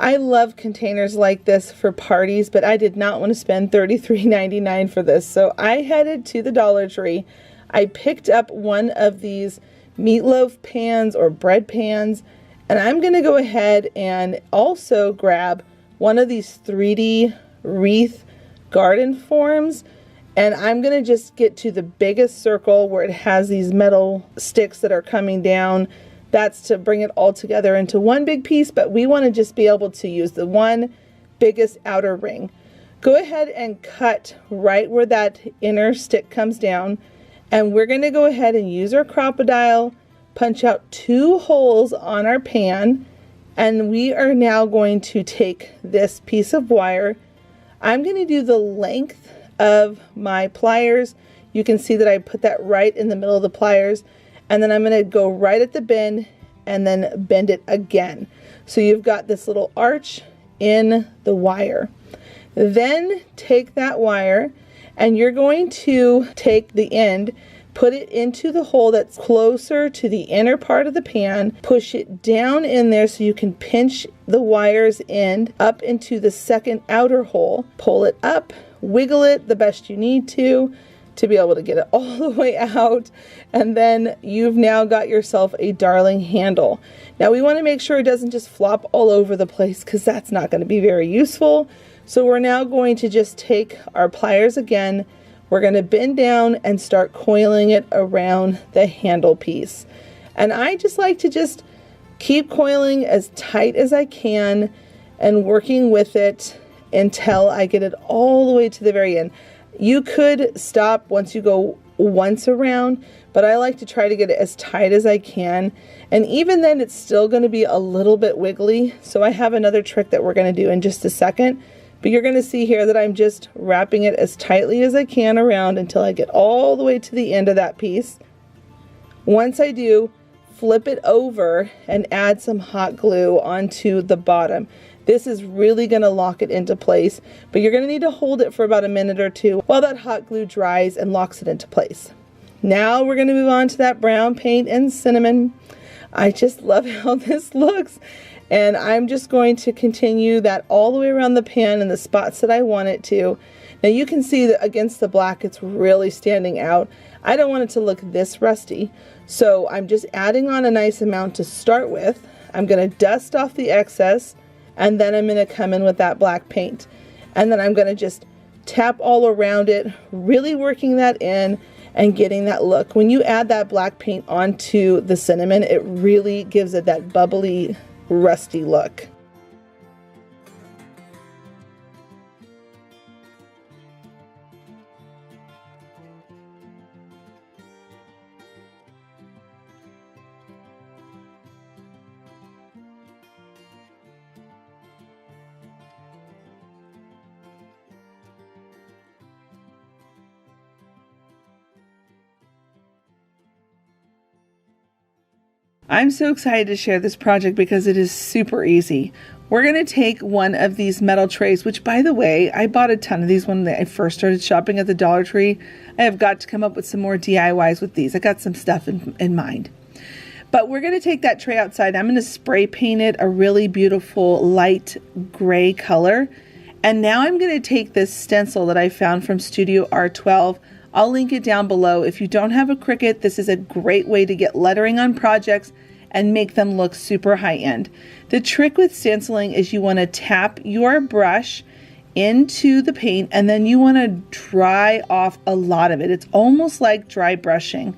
S1: I love containers like this for parties, but I did not want to spend $33.99 for this. So I headed to the Dollar Tree. I picked up one of these meatloaf pans or bread pans, and I'm going to go ahead and also grab one of these 3D wreath garden forms, and I'm going to just get to the biggest circle where it has these metal sticks that are coming down. That's to bring it all together into one big piece, but we want to just be able to use the one biggest outer ring. Go ahead and cut right where that inner stick comes down, and we're going to go ahead and use our crocodile, punch out 2 holes on our pan, and we are now going to take this piece of wire. I'm going to do the length of my pliers. You can see that I put that right in the middle of the pliers. And then I'm going to go right at the bend and then bend it again. So you've got this little arch in the wire. Then take that wire and you're going to take the end, put it into the hole that's closer to the inner part of the pan, push it down in there so you can pinch the wire's end up into the second outer hole, pull it up, wiggle it the best you need to be able to get it all the way out, and then you've now got yourself a darling handle. Now we want to make sure it doesn't just flop all over the place because that's not going to be very useful. So we're now going to just take our pliers again, we're going to bend down and start coiling it around the handle piece. And I just like to just keep coiling as tight as I can and working with it until I get it all the way to the very end. You could stop once you go once around, but I like to try to get it as tight as I can. And even then it's still going to be a little bit wiggly. So I have another trick that we're going to do in just a second. But you're going to see here that I'm just wrapping it as tightly as I can around until I get all the way to the end of that piece. Once I do, flip it over and add some hot glue onto the bottom. This is really going to lock it into place, but you're going to need to hold it for about a minute or two while that hot glue dries and locks it into place. Now we're going to move on to that brown paint and cinnamon. I just love how this looks, and I'm just going to continue that all the way around the pan in the spots that I want it to. Now you can see that against the black it's really standing out. I don't want it to look this rusty, so I'm just adding on a nice amount to start with. I'm going to dust off the excess, And then I'm going to come in with that black paint. And then I'm going to just tap all around it, really working that in and getting that look. When you add that black paint onto the cinnamon, it really gives it that bubbly, rusty look. I'm so excited to share this project because it is super easy. We're going to take one of these metal trays, which by the way, I bought a ton of these when I first started shopping at the Dollar Tree. I have got to come up with some more DIYs with these. I got some stuff in mind. But we're going to take that tray outside. I'm going to spray paint it a really beautiful light gray color. And now I'm going to take this stencil that I found from Studio R12. I'll link it down below. If you don't have a Cricut, this is a great way to get lettering on projects and make them look super high-end. The trick with stenciling is you want to tap your brush into the paint and then you want to dry off a lot of it. It's almost like dry brushing.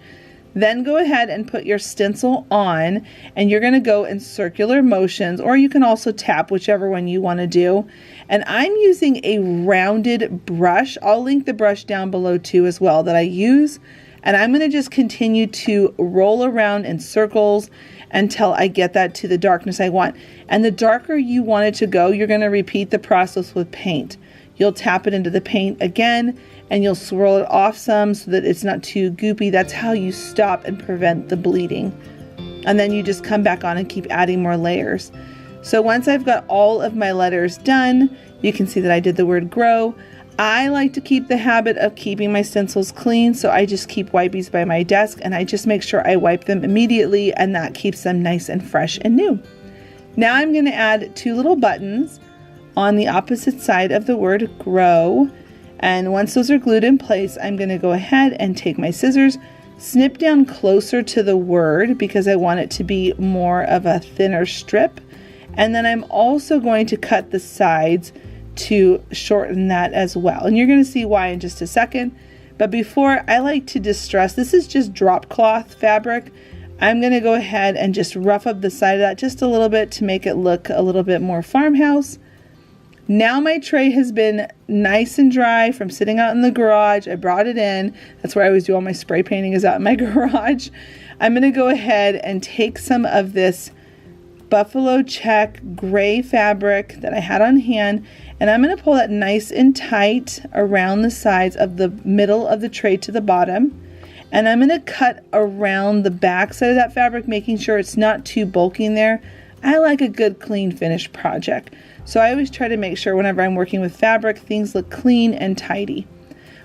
S1: Then go ahead and put your stencil on, and you're going to go in circular motions, or you can also tap, whichever one you want to do. And I'm using a rounded brush. I'll link the brush down below too as well that I use. And I'm going to just continue to roll around in circles until I get that to the darkness I want. And the darker you want it to go, you're going to repeat the process with paint. You'll tap it into the paint again, and you'll swirl it off some so that it's not too goopy. That's how you stop and prevent the bleeding. And then you just come back on and keep adding more layers. So once I've got all of my letters done, you can see that I did the word grow. I like to keep the habit of keeping my stencils clean, so I just keep wipies by my desk, and I just make sure I wipe them immediately, and that keeps them nice and fresh and new. Now I'm going to add 2 little buttons on the opposite side of the word grow. And once those are glued in place, I'm going to go ahead and take my scissors, snip down closer to the word because I want it to be more of a thinner strip. And then I'm also going to cut the sides to shorten that as well. And you're going to see why in just a second. But before, I like to distress. This is just drop cloth fabric. I'm going to go ahead and just rough up the side of that just a little bit to make it look a little bit more farmhouse. Now my tray has been nice and dry from sitting out in the garage. I brought it in. That's where I always do all my spray painting, is out in my garage. I'm going to go ahead and take some of this buffalo check gray fabric that I had on hand, and I'm going to pull that nice and tight around the sides of the middle of the tray to the bottom. And I'm going to cut around the back side of that fabric, making sure it's not too bulky in there. I like a good clean finished project. So I always try to make sure whenever I'm working with fabric, things look clean and tidy.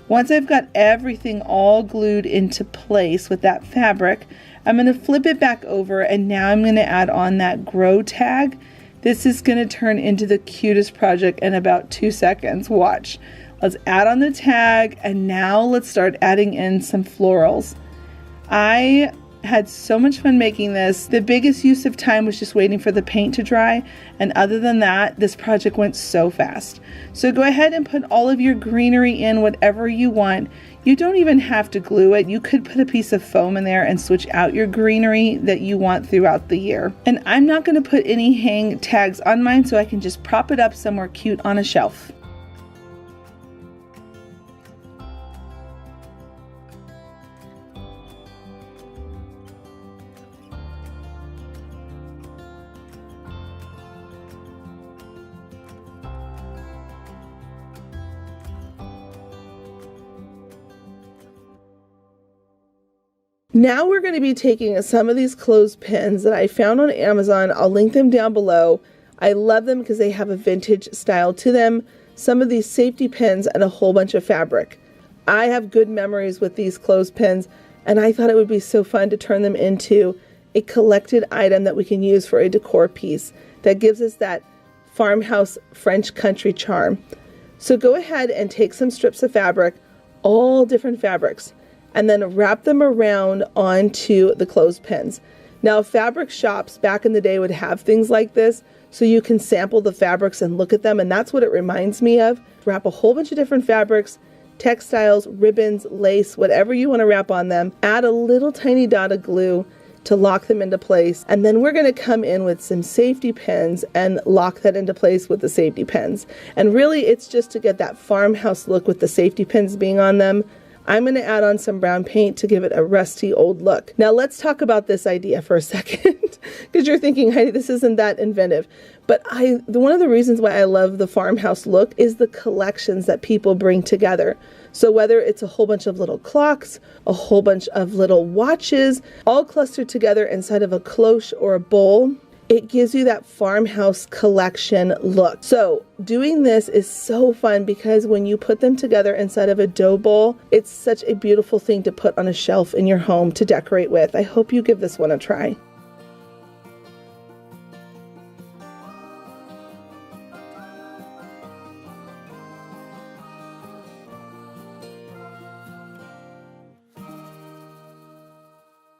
S1: Once I've got everything all glued into place with that fabric, I'm going to flip it back over, and now I'm going to add on that grow tag. This is going to turn into the cutest project in about 2 seconds. Watch. Let's add on the tag, and now let's start adding in some florals. I had so much fun making this. The biggest use of time was just waiting for the paint to dry, and other than that, this project went so fast. So go ahead and put all of your greenery in, whatever you want. You don't even have to glue it. You could put a piece of foam in there and switch out your greenery that you want throughout the year. And I'm not going to put any hang tags on mine, so I can just prop it up somewhere cute on a shelf. Now we're going to be taking some of these clothespins that I found on Amazon. I'll link them down below. I love them because they have a vintage style to them. Some of these safety pins and a whole bunch of fabric. I have good memories with these clothespins, and I thought it would be so fun to turn them into a collected item that we can use for a decor piece that gives us that farmhouse French country charm. So go ahead and take some strips of fabric, all different fabrics, and then wrap them around onto the clothespins. Now, fabric shops back in the day would have things like this, so you can sample the fabrics and look at them, and that's what it reminds me of. Wrap a whole bunch of different fabrics, textiles, ribbons, lace, whatever you want to wrap on them. Add a little tiny dot of glue to lock them into place, and then we're going to come in with some safety pins and lock that into place with the safety pins. And really it's just to get that farmhouse look with the safety pins being on them. I'm going to add on some brown paint to give it a rusty old look. Now let's talk about this idea for a second, because you're thinking, Heidi, this isn't that inventive. But one of the reasons why I love the farmhouse look is the collections that people bring together. So whether it's a whole bunch of little clocks, a whole bunch of little watches, all clustered together inside of a cloche or a bowl, it gives you that farmhouse collection look. So doing this is so fun because when you put them together inside of a dough bowl, it's such a beautiful thing to put on a shelf in your home to decorate with. I hope you give this one a try.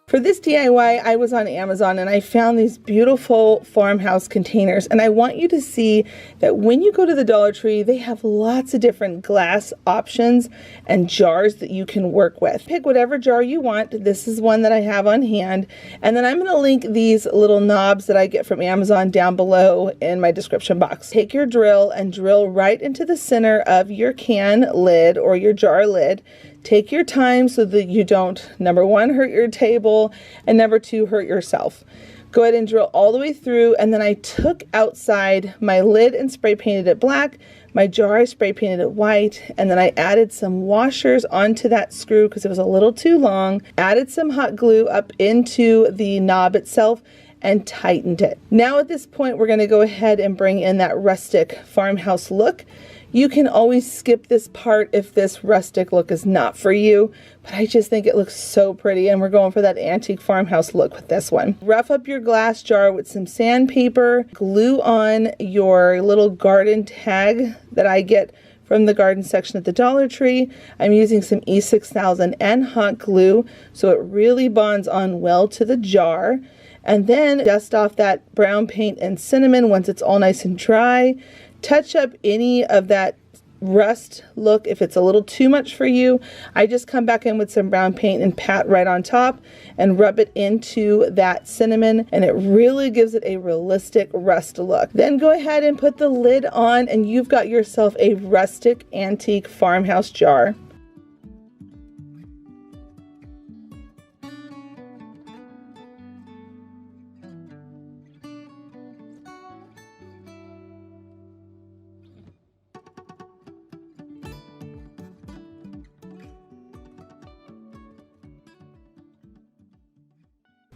S1: For this DIY, I was on Amazon and I found these beautiful farmhouse containers, and I want you to see that when you go to the Dollar Tree, they have lots of different glass options and jars that you can work with. Pick whatever jar you want. This is one that I have on hand, and then I'm going to link these little knobs that I get from Amazon down below in my description box. Take your drill and drill right into the center of your can lid or your jar lid. Take your time so that you don't, number one, hurt your table, and number two, hurt yourself. Go ahead and drill all the way through, and then I took outside my lid and spray painted it black. My jar I spray painted it white, and then I added some washers onto that screw because it was a little too long. Added some hot glue up into the knob itself and tightened it. Now at this point, we're going to go ahead and bring in that rustic farmhouse look. You can always skip this part if this rustic look is not for you, but I just think it looks so pretty, and we're going for that antique farmhouse look with this one. Rough up your glass jar with some sandpaper, glue on your little garden tag that I get from the garden section at the Dollar Tree. I'm using some E6000 and hot glue so it really bonds on well to the jar. And then dust off that brown paint and cinnamon once it's all nice and dry. Touch up any of that rust look if it's a little too much for you. I just come back in with some brown paint and pat right on top and rub it into that cinnamon, and it really gives it a realistic rust look. Then go ahead and put the lid on, and you've got yourself a rustic antique farmhouse jar.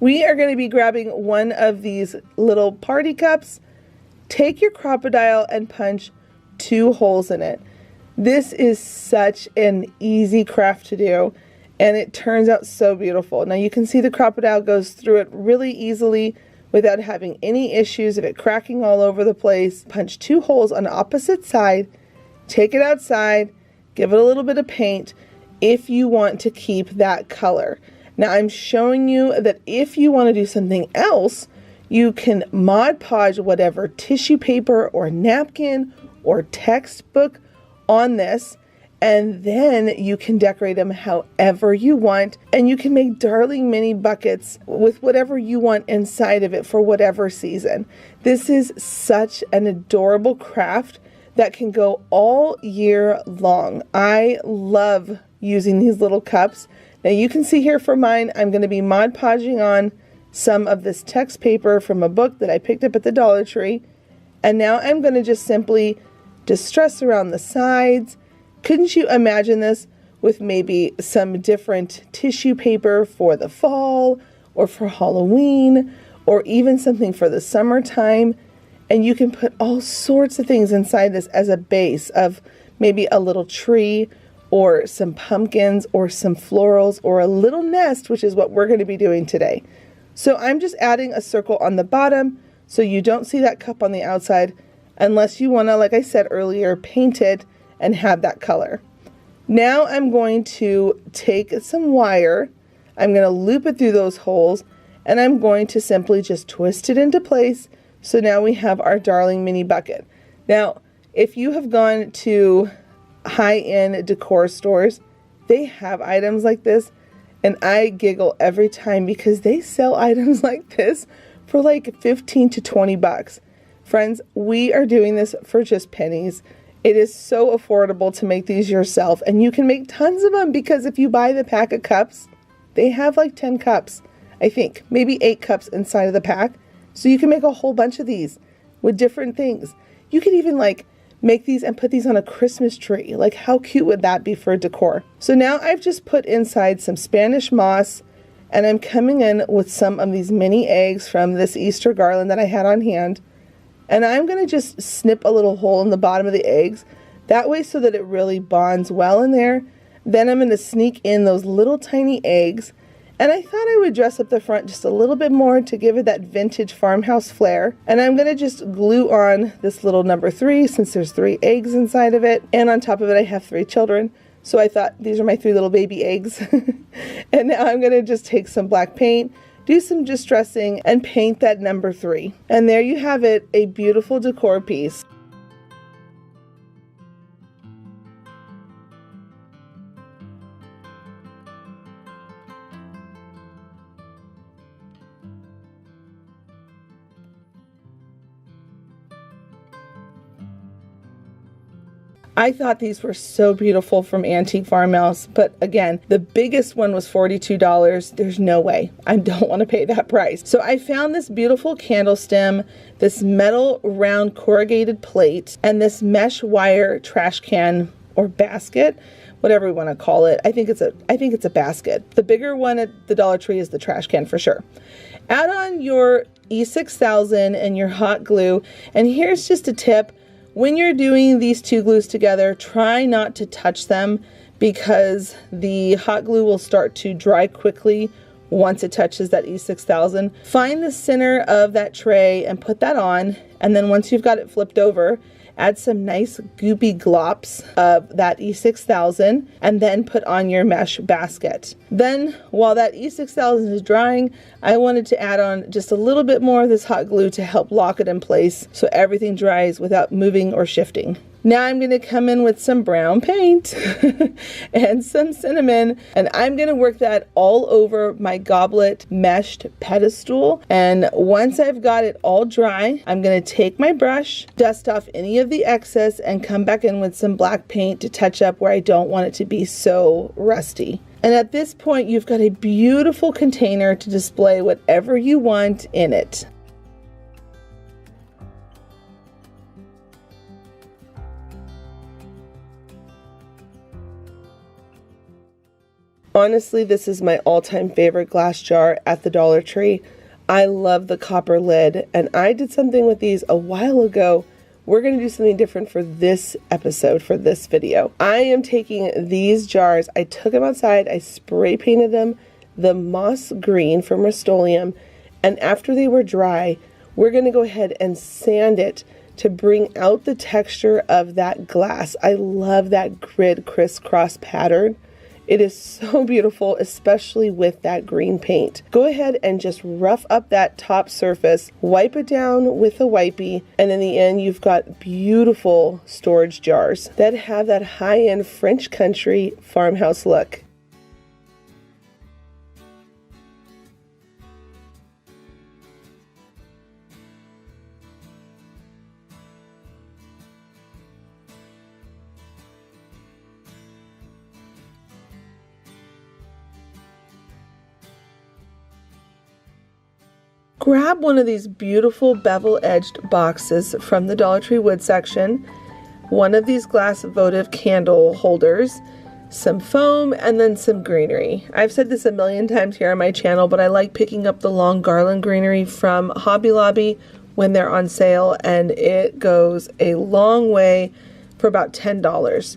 S1: We are going to be grabbing one of these little party cups. Take your crocodile and punch 2 holes in it. This is such an easy craft to do, and it turns out so beautiful. Now you can see the crocodile goes through it really easily without having any issues of it cracking all over the place. Punch 2 holes on the opposite side, take it outside, give it a little bit of paint if you want to keep that color. Now I'm showing you that if you want to do something else, you can Mod Podge whatever tissue paper or napkin or textbook on this, and then you can decorate them however you want, and you can make darling mini buckets with whatever you want inside of it for whatever season. This is such an adorable craft that can go all year long. I love using these little cups. Now you can see here for mine, I'm going to be Mod Podging on some of this text paper from a book that I picked up at the Dollar Tree. And now I'm going to just simply distress around the sides. Couldn't you imagine this with maybe some different tissue paper for the fall or for Halloween or even something for the summertime? And you can put all sorts of things inside this as a base of maybe a little tree or some pumpkins or some florals or a little nest, which is what we're going to be doing today. So I'm just adding a circle on the bottom so you don't see that cup on the outside unless you want to, like I said earlier, paint it and have that color. Now I'm going to take some wire, I'm going to loop it through those holes, and I'm going to simply just twist it into place So now we have our darling mini bucket. Now, if you have gone to high-end decor stores, they have items like this, and I giggle every time because they sell items like this for like 15 to 20 bucks. Friends, we are doing this for just pennies. It is so affordable to make these yourself, and you can make tons of them because if you buy the pack of cups, they have like 10 cups, I think, maybe 8 cups inside of the pack. So you can make a whole bunch of these with different things. You could even like make these and put these on a Christmas tree. Like how cute would that be for a decor? So now I've just put inside some Spanish moss, and I'm coming in with some of these mini eggs from this Easter garland that I had on hand. And I'm going to just snip a little hole in the bottom of the eggs. That way so that it really bonds well in there. Then I'm going to sneak in those little tiny eggs. And I thought I would dress up the front just a little bit more to give it that vintage farmhouse flair. And I'm going to just glue on this little number 3 since there's 3 eggs inside of it. And on top of it I have 3 children. So I thought these are my 3 little baby eggs. And now I'm going to just take some black paint, do some distressing, and paint that number 3. And there you have it, a beautiful decor piece. I thought these were so beautiful from Antique Farmhouse, but again, the biggest one was $42. There's no way. I don't want to pay that price. So I found this beautiful candle stem, this metal round corrugated plate, and this mesh wire trash can or basket, whatever we want to call it. I think it's a basket. The bigger one at the Dollar Tree is the trash can for sure. Add on your E6000 and your hot glue, and here's just a tip. When you're doing these 2 glues together, try not to touch them because the hot glue will start to dry quickly once it touches that E6000. Find the center of that tray and put that on, and then once you've got it flipped over, add some nice goopy glops of that E6000 and then put on your mesh basket. Then while that E6000 is drying, I wanted to add on just a little bit more of this hot glue to help lock it in place so everything dries without moving or shifting. Now I'm going to come in with some brown paint and some cinnamon, and I'm going to work that all over my goblet meshed pedestal. And once I've got it all dry, I'm going to take my brush, dust off any of the excess, and come back in with some black paint to touch up where I don't want it to be so rusty. And at this point, you've got a beautiful container to display whatever you want in it. Honestly, this is my all-time favorite glass jar at the Dollar Tree. I love the copper lid, and I did something with these a while ago. We're going to do something different for this episode, for this video. I am taking these jars, I took them outside, I spray painted them the moss green from Rust-Oleum, and after they were dry, we're going to go ahead and sand it to bring out the texture of that glass. I love that grid crisscross pattern. It is so beautiful, especially with that green paint. Go ahead and just rough up that top surface, wipe it down with a wipey, and in the end you've got beautiful storage jars that have that high-end French country farmhouse look. Grab one of these beautiful bevel-edged boxes from the Dollar Tree wood section, one of these glass votive candle holders, some foam, and then some greenery. I've said this a million times here on my channel, but I like picking up the long garland greenery from Hobby Lobby when they're on sale, and it goes a long way for about $10.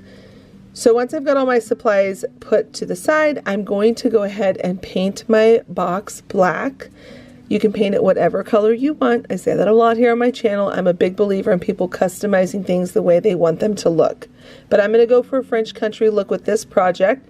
S1: So once I've got all my supplies put to the side, I'm going to go ahead and paint my box black. You can paint it whatever color you want. I say that a lot here on my channel. I'm a big believer in people customizing things the way they want them to look. But I'm going to go for a French country look with this project.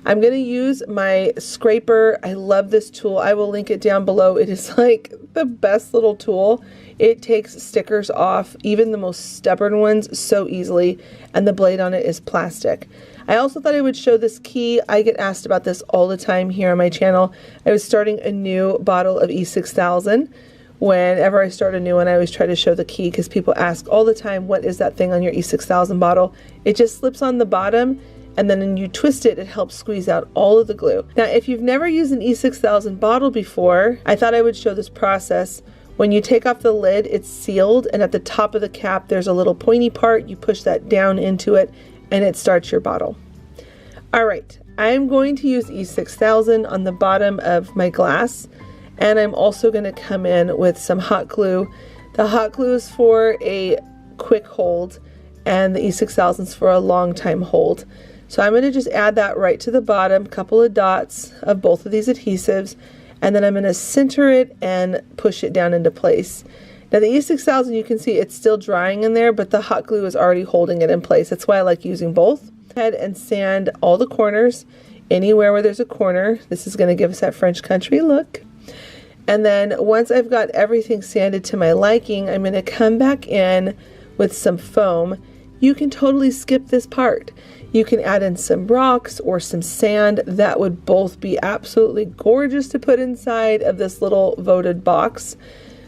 S1: I'm going to use my scraper. I love this tool. I will link it down below. It is like the best little tool. It takes stickers off, even the most stubborn ones, so easily, and the blade on it is plastic. I also thought I would show this key. I get asked about this all the time here on my channel. I was starting a new bottle of E6000. Whenever I start a new one, I always try to show the key because people ask all the time, what is that thing on your E6000 bottle? It just slips on the bottom, and then when you twist it, it helps squeeze out all of the glue. Now, if you've never used an E6000 bottle before, I thought I would show this process. When you take off the lid, it's sealed, and at the top of the cap, there's a little pointy part. You push that down into it, and it starts your bottle. All right, I'm going to use E6000 on the bottom of my glass. And I'm also going to come in with some hot glue. The hot glue is for a quick hold, and the E6000 is for a long time hold. So I'm going to just add that right to the bottom, couple of dots of both of these adhesives, and then I'm going to center it and push it down into place. Now the E6000, you can see it's still drying in there, but the hot glue is already holding it in place. That's why I like using both. Go ahead and sand all the corners, anywhere where there's a corner. This is going to give us that French country look. And then once I've got everything sanded to my liking, I'm going to come back in with some foam. You can totally skip this part. You can add in some rocks or some sand. That would both be absolutely gorgeous to put inside of this little votive box.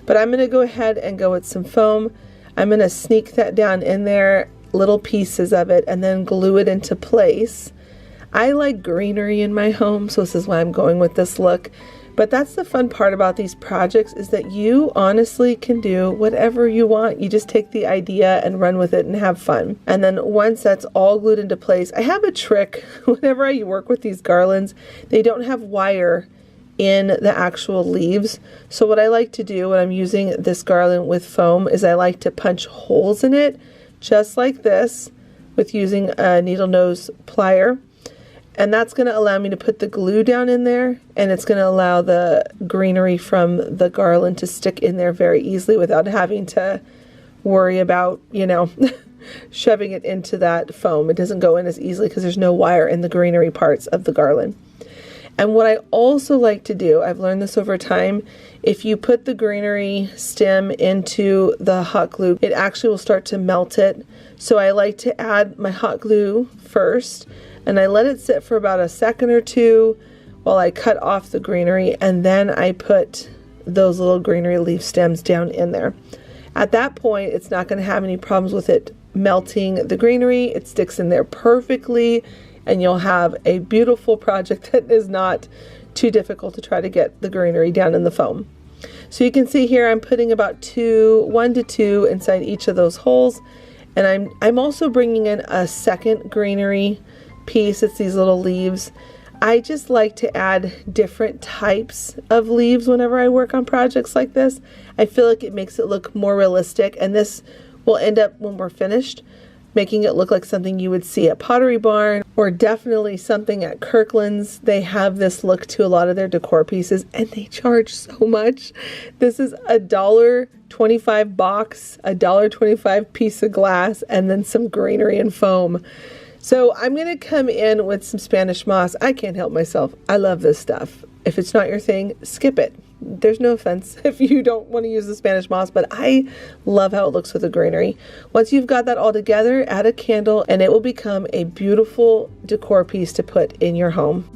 S1: But I'm going to go ahead and go with some foam. I'm going to sneak that down in there, little pieces of it, and then glue it into place. I like greenery in my home, so this is why I'm going with this look. But that's the fun part about these projects, is that you honestly can do whatever you want. You just take the idea and run with it and have fun. And then once that's all glued into place, I have a trick. Whenever I work with these garlands, they don't have wire in the actual leaves. So what I like to do when I'm using this garland with foam is I like to punch holes in it, just like this, with using a needle nose plier. And that's going to allow me to put the glue down in there, and it's going to allow the greenery from the garland to stick in there very easily without having to worry about, you know, shoving it into that foam. It doesn't go in as easily because there's no wire in the greenery parts of the garland. And what I also like to do, I've learned this over time, if you put the greenery stem into the hot glue, it actually will start to melt it. So I like to add my hot glue first, and I let it sit for about a second or two while I cut off the greenery, and then I put those little greenery leaf stems down in there. At that point, it's not going to have any problems with it melting the greenery. It sticks in there perfectly, and you'll have a beautiful project that is not too difficult to try to get the greenery down in the foam. So you can see here I'm putting about 1 to 2 inside each of those holes, and I'm also bringing in a second greenery piece. It's these little leaves. I just like to add different types of leaves whenever I work on projects like this. I feel like it makes it look more realistic, and this will end up, when we're finished, making it look like something you would see at Pottery Barn, or definitely something at Kirkland's. They have this look to a lot of their decor pieces, and they charge so much. This is a $1.25 box, a $1.25 piece of glass, and then some greenery and foam. So I'm going to come in with some Spanish moss. I can't help myself. I love this stuff. If it's not your thing, skip it. There's no offense if you don't want to use the Spanish moss, but I love how it looks with the greenery. Once you've got that all together, add a candle, and it will become a beautiful decor piece to put in your home.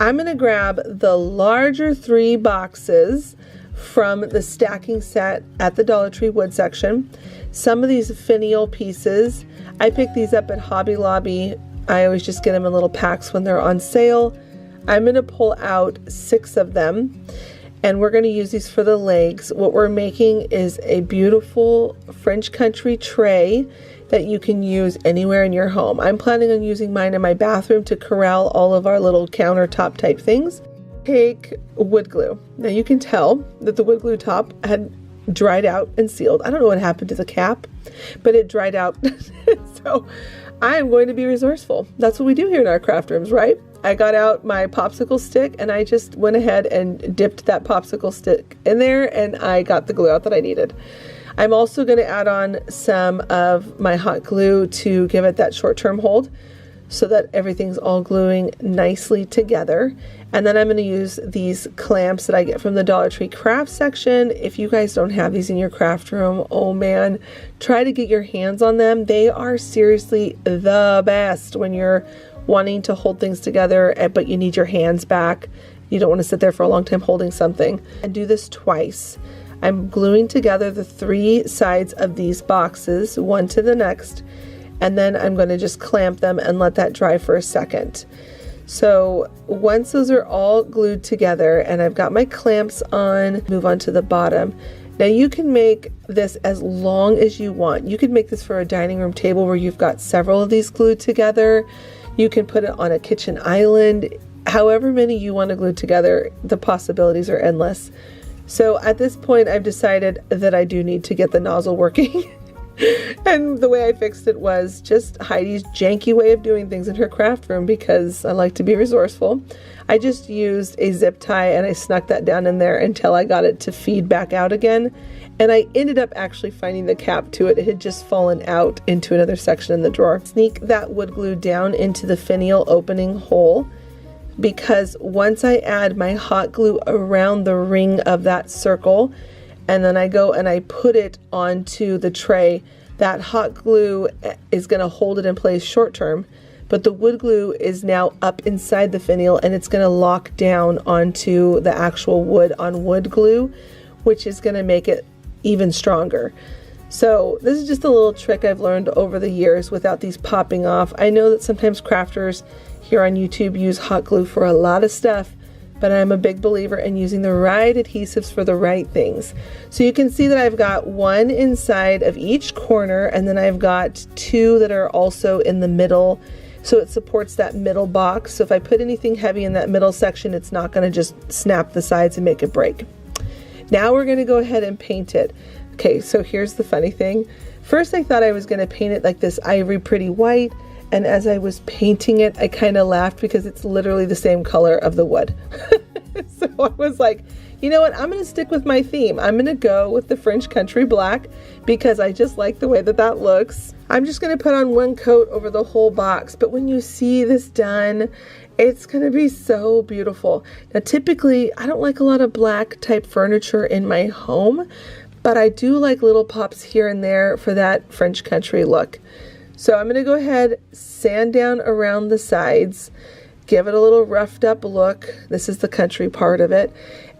S1: I'm going to grab the larger 3 boxes from the stacking set at the Dollar Tree wood section. Some of these finial pieces, I pick these up at Hobby Lobby. I always just get them in little packs when they're on sale. I'm going to pull out 6 of them, and we're going to use these for the legs. What we're making is a beautiful French country tray that you can use anywhere in your home. I'm planning on using mine in my bathroom to corral all of our little countertop type things. Take wood glue. Now you can tell that the wood glue top had dried out and sealed. I don't know what happened to the cap, but it dried out. So I'm going to be resourceful. That's what we do here in our craft rooms, right? I got out my popsicle stick and I just went ahead and dipped that popsicle stick in there and I got the glue out that I needed. I'm also going to add on some of my hot glue to give it that short-term hold so that everything's all gluing nicely together. And then I'm going to use these clamps that I get from the Dollar Tree craft section. If you guys don't have these in your craft room, oh man, try to get your hands on them. They are seriously the best when you're wanting to hold things together, but you need your hands back. You don't want to sit there for a long time holding something. And do this twice. I'm gluing together the 3 sides of these boxes, one to the next, and then I'm going to just clamp them and let that dry for a second. So once those are all glued together and I've got my clamps on, move on to the bottom. Now you can make this as long as you want. You could make this for a dining room table where you've got several of these glued together. You can put it on a kitchen island. However many you want to glue together, the possibilities are endless. So at this point, I've decided that I do need to get the nozzle working. And the way I fixed it was just Heidi's janky way of doing things in her craft room because I like to be resourceful. I just used a zip tie and I snuck that down in there until I got it to feed back out again. And I ended up actually finding the cap to it. It had just fallen out into another section in the drawer. Sneak that wood glue down into the finial opening hole, because once I add my hot glue around the ring of that circle and then I go and I put it onto the tray, that hot glue is going to hold it in place short term, but the wood glue is now up inside the finial and it's going to lock down onto the actual wood on wood glue, which is going to make it even stronger. So this is just a little trick I've learned over the years without these popping off. I know that sometimes crafters here on YouTube use hot glue for a lot of stuff, but I'm a big believer in using the right adhesives for the right things. So you can see that I've got one inside of each corner and then I've got 2 that are also in the middle, so it supports that middle box. So if I put anything heavy in that middle section, it's not going to just snap the sides and make it break. Now we're going to go ahead and paint it. Okay, so here's the funny thing. First I thought I was going to paint it like this ivory pretty white, and as I was painting it, I kind of laughed because it's literally the same color of the wood. So I was like, you know what, I'm going to stick with my theme. I'm going to go with the French Country Black because I just like the way that that looks. I'm just going to put on 1 coat over the whole box, but when you see this done, it's going to be so beautiful. Now typically, I don't like a lot of black type furniture in my home, but I do like little pops here and there for that French country look. So I'm going to go ahead, sand down around the sides, give it a little roughed up look. This is the country part of it.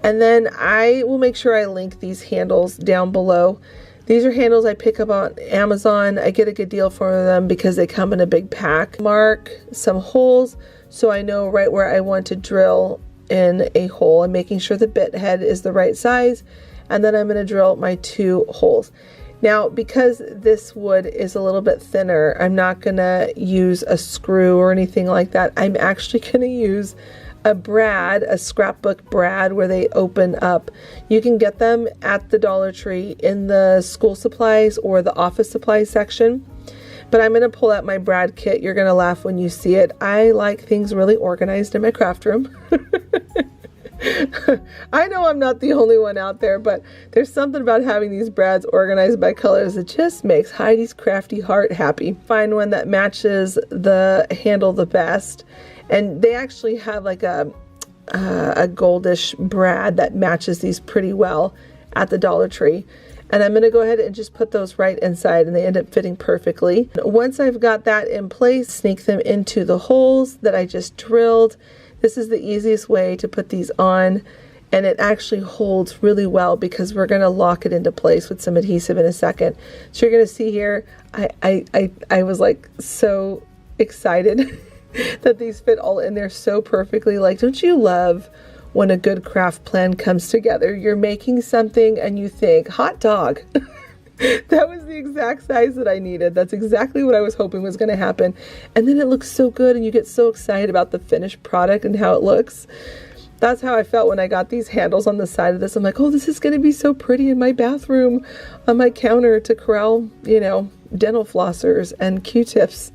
S1: And then I will make sure I link these handles down below. These are handles I pick up on Amazon. I get a good deal for them because they come in a big pack. Mark some holes so I know right where I want to drill in a hole. I'm making sure the bit head is the right size. And then I'm going to drill my 2 holes. Now, because this wood is a little bit thinner, I'm not going to use a screw or anything like that. I'm actually going to use a brad, a scrapbook brad where they open up. You can get them at the Dollar Tree in the school supplies or the office supplies section. But I'm going to pull out my brad kit. You're going to laugh when you see it. I like things really organized in my craft room. I know I'm not the only one out there, but there's something about having these brads organized by colors that just makes Heidi's crafty heart happy. Find one that matches the handle the best, and they actually have like a goldish brad that matches these pretty well at the Dollar Tree. And I'm going to go ahead and just put those right inside and they end up fitting perfectly. Once I've got that in place, sneak them into the holes that I just drilled. This is the easiest way to put these on, and it actually holds really well because we're going to lock it into place with some adhesive in a second. So you're going to see here, I was like so excited that these fit all in there so perfectly. Like, don't you love when a good craft plan comes together? You're making something and you think, hot dog. That was the exact size that I needed. That's exactly what I was hoping was going to happen. And then it looks so good and you get so excited about the finished product and how it looks. That's how I felt when I got these handles on the side of this. I'm like, oh, this is going to be so pretty in my bathroom on my counter to corral, you know, dental flossers and Q-tips.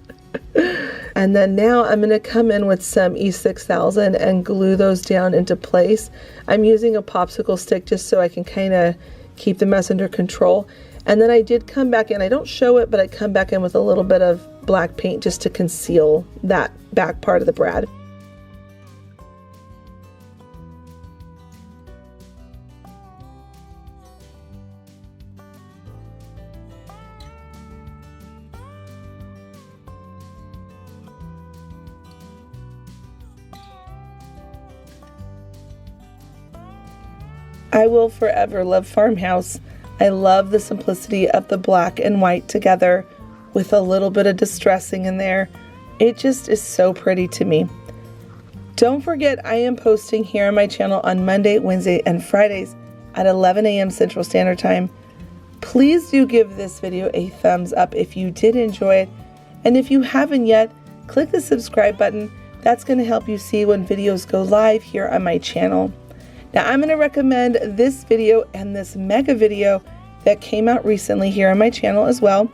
S1: And then now I'm going to come in with some E6000 and glue those down into place. I'm using a popsicle stick just so I can kind of keep the mess under control. And then I did come back in, I don't show it, but I come back in with a little bit of black paint just to conceal that back part of the brad. I will forever love Farmhouse. I love the simplicity of the black and white together with a little bit of distressing in there. It just is so pretty to me. Don't forget, I am posting here on my channel on Monday, Wednesday, and Fridays at 11 a.m. Central Standard Time. Please do give this video a thumbs up if you did enjoy it. And if you haven't yet, click the subscribe button. That's going to help you see when videos go live here on my channel. Now I'm going to recommend this video and this mega video that came out recently here on my channel as well.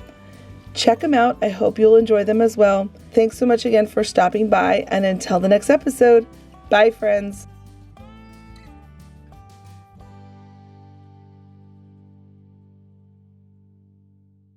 S1: Check them out. I hope you'll enjoy them as well. Thanks so much again for stopping by, and until the next episode, bye friends.